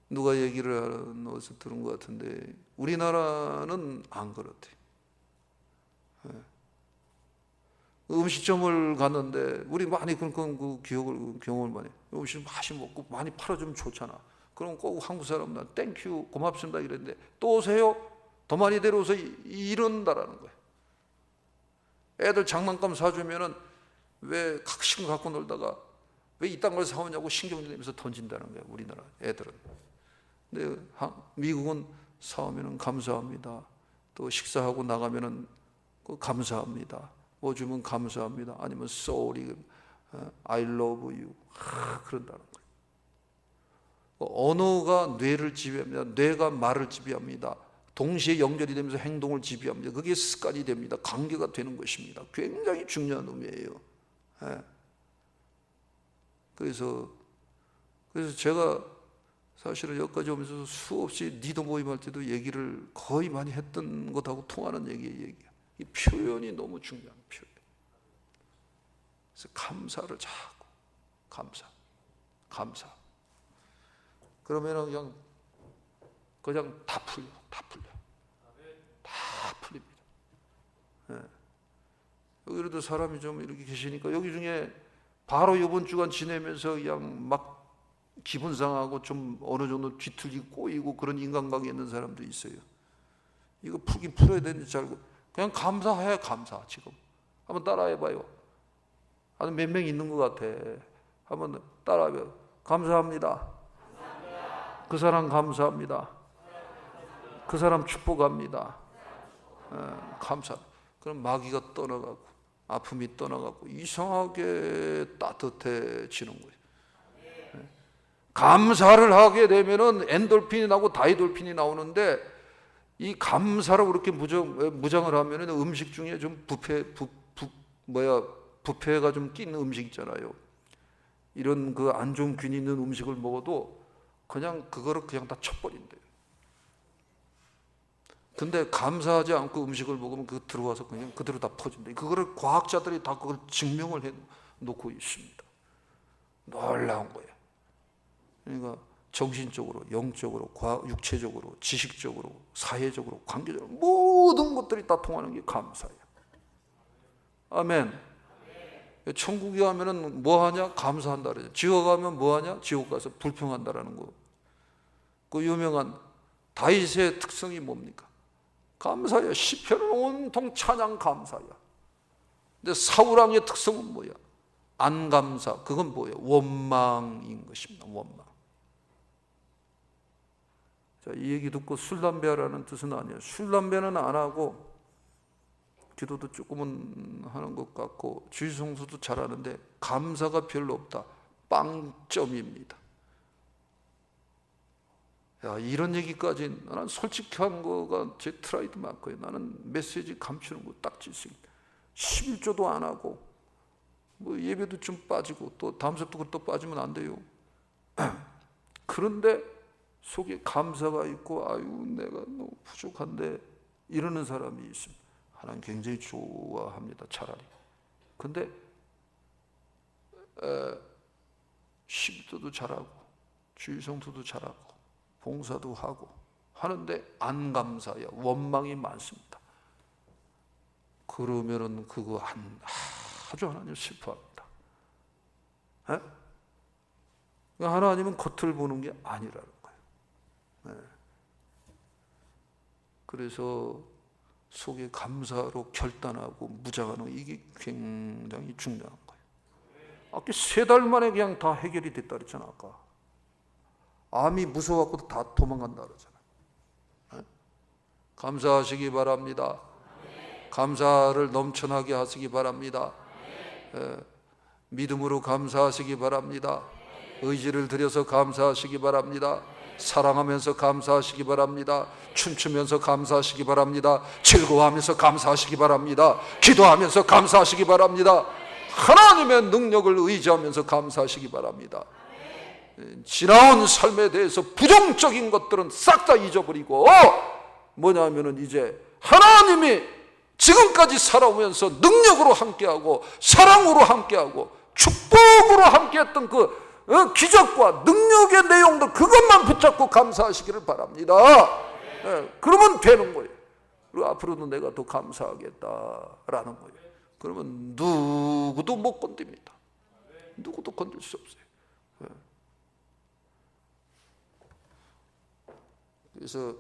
A: 누가 얘기를 하는 것을 들은 것 같은데 우리나라는 안 그렇대요. 음식점을 갔는데 우리 많이 그런 그 경험을 많이 음식 맛이 먹고 많이 팔아주면 좋잖아. 그럼 꼭 한국 사람들 땡큐 고맙습니다 이랬는데 또 오세요? 더 많이 데려오서 이런다라는 거예요. 애들 장난감 사주면은 왜 각신 갖고 놀다가 왜 이딴 걸 사오냐고 신경 내면서 던진다는 거예요. 우리나라 애들은. 근데 미국은 사오면은 감사합니다. 또 식사하고 나가면은 감사합니다. 뭐 주면 감사합니다. 아니면 sorry, I love you. 그런다는 거예요. 언어가 뇌를 지배합니다. 뇌가 말을 지배합니다. 동시에 연결이 되면서 행동을 지배합니다. 그게 습관이 됩니다. 관계가 되는 것입니다. 굉장히 중요한 의미예요. 그래서 제가 사실은 여기까지 오면서 수없이 니도 모임할 때도 얘기를 거의 많이 했던 것하고 통하는 얘기야. 이 표현이 너무 중요한 표현. 그래서 감사를 자꾸 감사. 그러면은 그냥 다 풀립니다. 예. 여기도 사람이 좀 이렇게 계시니까 여기 중에 바로 이번 주간 지내면서 그냥 막 기분 상하고 좀 어느 정도 뒤틀리고 꼬이고 그런 인간관계 있는 사람도 있어요. 이거 풀긴 풀어야 되는지 잘 알고 그냥 감사해. 지금 한번 따라해봐요. 한 몇 명 있는 것 같아. 한번 따라해봐요. 감사합니다. 그 사람 감사합니다. 그 사람 축복합니다. 감사. 그럼 마귀가 떠나가고 아픔이 떠나가고 이상하게 따뜻해지는 거예요. 감사를 하게 되면은 엔돌핀이 나오고 다이돌핀이 나오는데 이 감사로 그렇게 무장을 하면은 음식 중에 좀 부패가 좀 낀 음식 있잖아요. 이런 그 안 좋은 균이 있는 음식을 먹어도 그냥 그거를 그냥 다 쳐버린대요. 근데 감사하지 않고 음식을 먹으면 그거 들어와서 그냥 그대로 다 퍼진다. 그거를 과학자들이 다 그걸 증명을 해 놓고 있습니다. 놀라운 거예요. 그러니까 정신적으로, 영적으로, 육체적으로, 지식적으로, 사회적으로, 관계적으로 모든 것들이 다 통하는 게 감사예요. 아멘. 천국에 가면은 뭐 하냐? 감사한다 그러죠. 지옥 가면 뭐 하냐? 지옥 가서 불평한다라는 거. 그 유명한 다윗의 특성이 뭡니까? 감사야. 시편은 온통 찬양 감사야. 근데 사울왕의 특성은 뭐야? 안감사. 그건 뭐예요? 원망인 것입니다. 원망. 자, 이 얘기 듣고 술 담배하라는 뜻은 아니에요. 술 담배는 안 하고 기도도 조금은 하는 것 같고 주일성수도 잘하는데 감사가 별로 없다. 빵점입니다. 야, 이런 얘기까지 나는 솔직한 거가 제 트라이드 마크예요. 나는 메시지 감추는 거 딱지 있습니다. 11조도 안 하고 뭐 예배도 좀 빠지고 또 다음 주부터 또 빠지면 안 돼요. 그런데 속에 감사가 있고 아유 내가 너무 부족한데 이러는 사람이 있습니다. 하나님 굉장히 좋아합니다. 차라리. 근데 11조도 잘하고 주일성수도 잘하고 봉사도 하고 하는데 안 감사해요. 원망이 많습니다. 그러면은 그거 아주 하나님 슬퍼합니다. 에? 하나님은 겉을 보는 게 아니라는 거예요. 에. 그래서 속에 감사로 결단하고 무장하는 이게 굉장히 중요한 거예요. 아까 3달 만에 그냥 다 해결이 됐다 그랬잖아. 아까 암이 무서워갖고 다 도망간다 그러잖아요. 감사하시기 바랍니다. 감사를 넘쳐나게 하시기 바랍니다. 믿음으로 감사하시기 바랍니다. 의지를 들여서 감사하시기 바랍니다. 사랑하면서 감사하시기 바랍니다. 춤추면서 감사하시기 바랍니다. 즐거워하면서 감사하시기 바랍니다. 기도하면서 감사하시기 바랍니다. 하나님의 능력을 의지하면서 감사하시기 바랍니다. 지나온 삶에 대해서 부정적인 것들은 싹 다 잊어버리고 뭐냐면은 이제 하나님이 지금까지 살아오면서 능력으로 함께하고 사랑으로 함께하고 축복으로 함께했던 그 기적과 능력의 내용들 그것만 붙잡고 감사하시기를 바랍니다. 그러면 되는 거예요. 그리고 앞으로도 내가 더 감사하겠다라는 거예요. 그러면 누구도 못 건듭니다. 누구도 건들 수 없어요. 그래서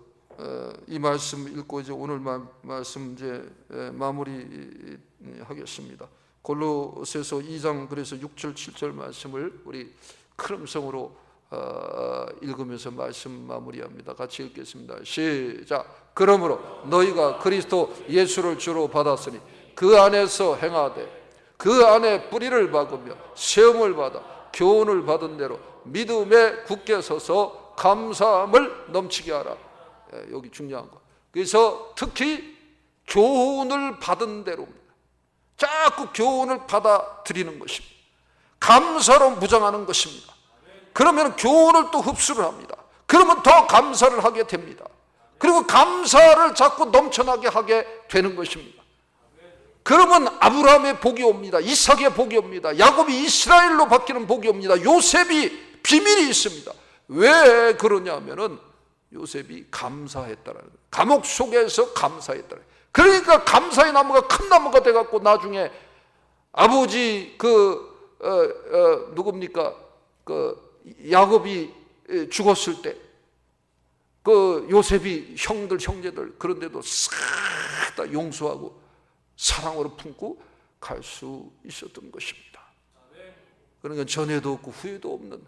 A: 이 말씀 읽고 이제 오늘 말씀 이제 마무리하겠습니다. 골로새서 2장 그래서 6절 7절 말씀을 우리 큰 음성으로 읽으면서 말씀 마무리합니다. 같이 읽겠습니다. 시작. 그러므로 너희가 그리스도 예수를 주로 받았으니 그 안에서 행하되 그 안에 뿌리를 박으며 세움을 받아 교훈을 받은 대로 믿음에 굳게 서서 감사함을 넘치게 하라. 여기 중요한 거. 그래서 특히 교훈을 받은 대로입니다. 자꾸 교훈을 받아들이는 것입니다. 감사로 무장하는 것입니다. 그러면 교훈을 또 흡수를 합니다. 그러면 더 감사를 하게 됩니다. 그리고 감사를 자꾸 넘쳐나게 하게 되는 것입니다. 그러면 아브라함의 복이 옵니다. 이삭의 복이 옵니다. 야곱이 이스라엘로 바뀌는 복이 옵니다. 요셉이 비밀이 있습니다. 왜 그러냐 하면은 요셉이 감사했다라는 거예요. 감옥 속에서 감사했다라는 거예요. 그러니까 감사의 나무가 큰 나무가 돼갖고 나중에 아버지 누굽니까? 야곱이 죽었을 때 요셉이 형제들 그런데도 싹 다 용서하고 사랑으로 품고 갈 수 있었던 것입니다. 그러니까 전에도 없고 후에도 없는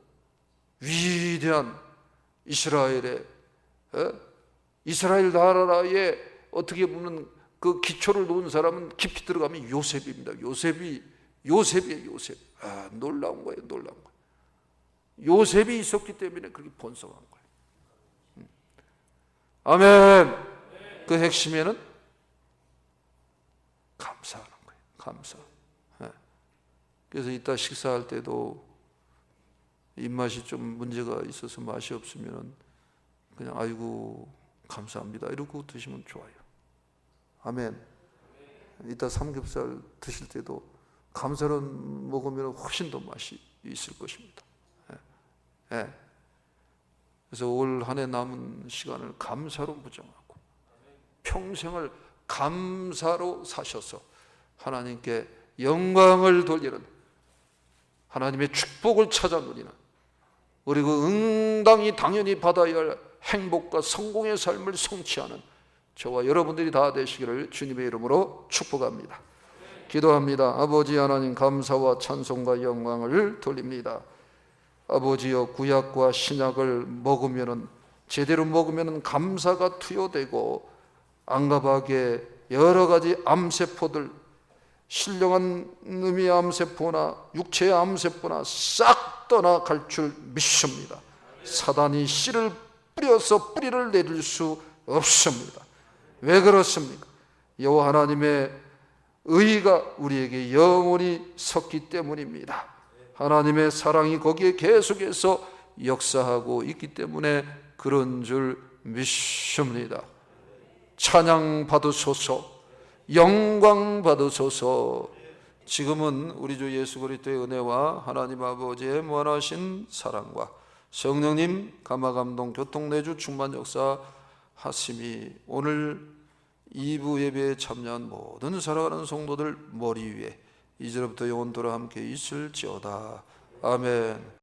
A: 위대한 이스라엘 나라에 어떻게 보면 그 기초를 놓은 사람은 깊이 들어가면 요셉입니다. 요셉이에요, 요셉. 놀라운 거예요, 놀라운 거예요. 요셉이 있었기 때문에 그렇게 번성한 거예요. 아멘. 그 핵심에는 감사하는 거예요. 감사. 그래서 이따 식사할 때도 입맛이 좀 문제가 있어서 맛이 없으면 그냥 아이고 감사합니다 이러고 드시면 좋아요. 아멘. 이따 삼겹살 드실 때도 감사로 먹으면 훨씬 더 맛이 있을 것입니다. 그래서 올 한 해 남은 시간을 감사로 무장하고 평생을 감사로 사셔서 하나님께 영광을 돌리는, 하나님의 축복을 찾아 누리는, 그리고 응당히 당연히 받아야 할 행복과 성공의 삶을 성취하는 저와 여러분들이 다 되시기를 주님의 이름으로 축복합니다. 기도합니다. 아버지 하나님, 감사와 찬송과 영광을 돌립니다. 아버지여, 구약과 신약을 제대로 먹으면 감사가 투여되고 안가박의 여러 가지 암세포들, 신령한 의미의 암세포나 육체의 암세포나 싹 떠나갈 줄 믿습니다. 사단이 씨를 뿌려서 뿌리를 내릴 수 없습니다. 왜 그렇습니까? 여호와 하나님의 의가 우리에게 영원히 섰기 때문입니다. 하나님의 사랑이 거기에 계속해서 역사하고 있기 때문에 그런 줄 믿습니다. 찬양 받으소서, 영광 받으소서. 지금은 우리 주 예수 그리스도의 은혜와 하나님 아버지의 무한하신 사랑과 성령님 감화감동 교통내주 충만 역사 하심이 오늘 2부 예배에 참여한 모든 살아가는 성도들 머리 위에 이제부터 영원토록 함께 있을지어다. 아멘.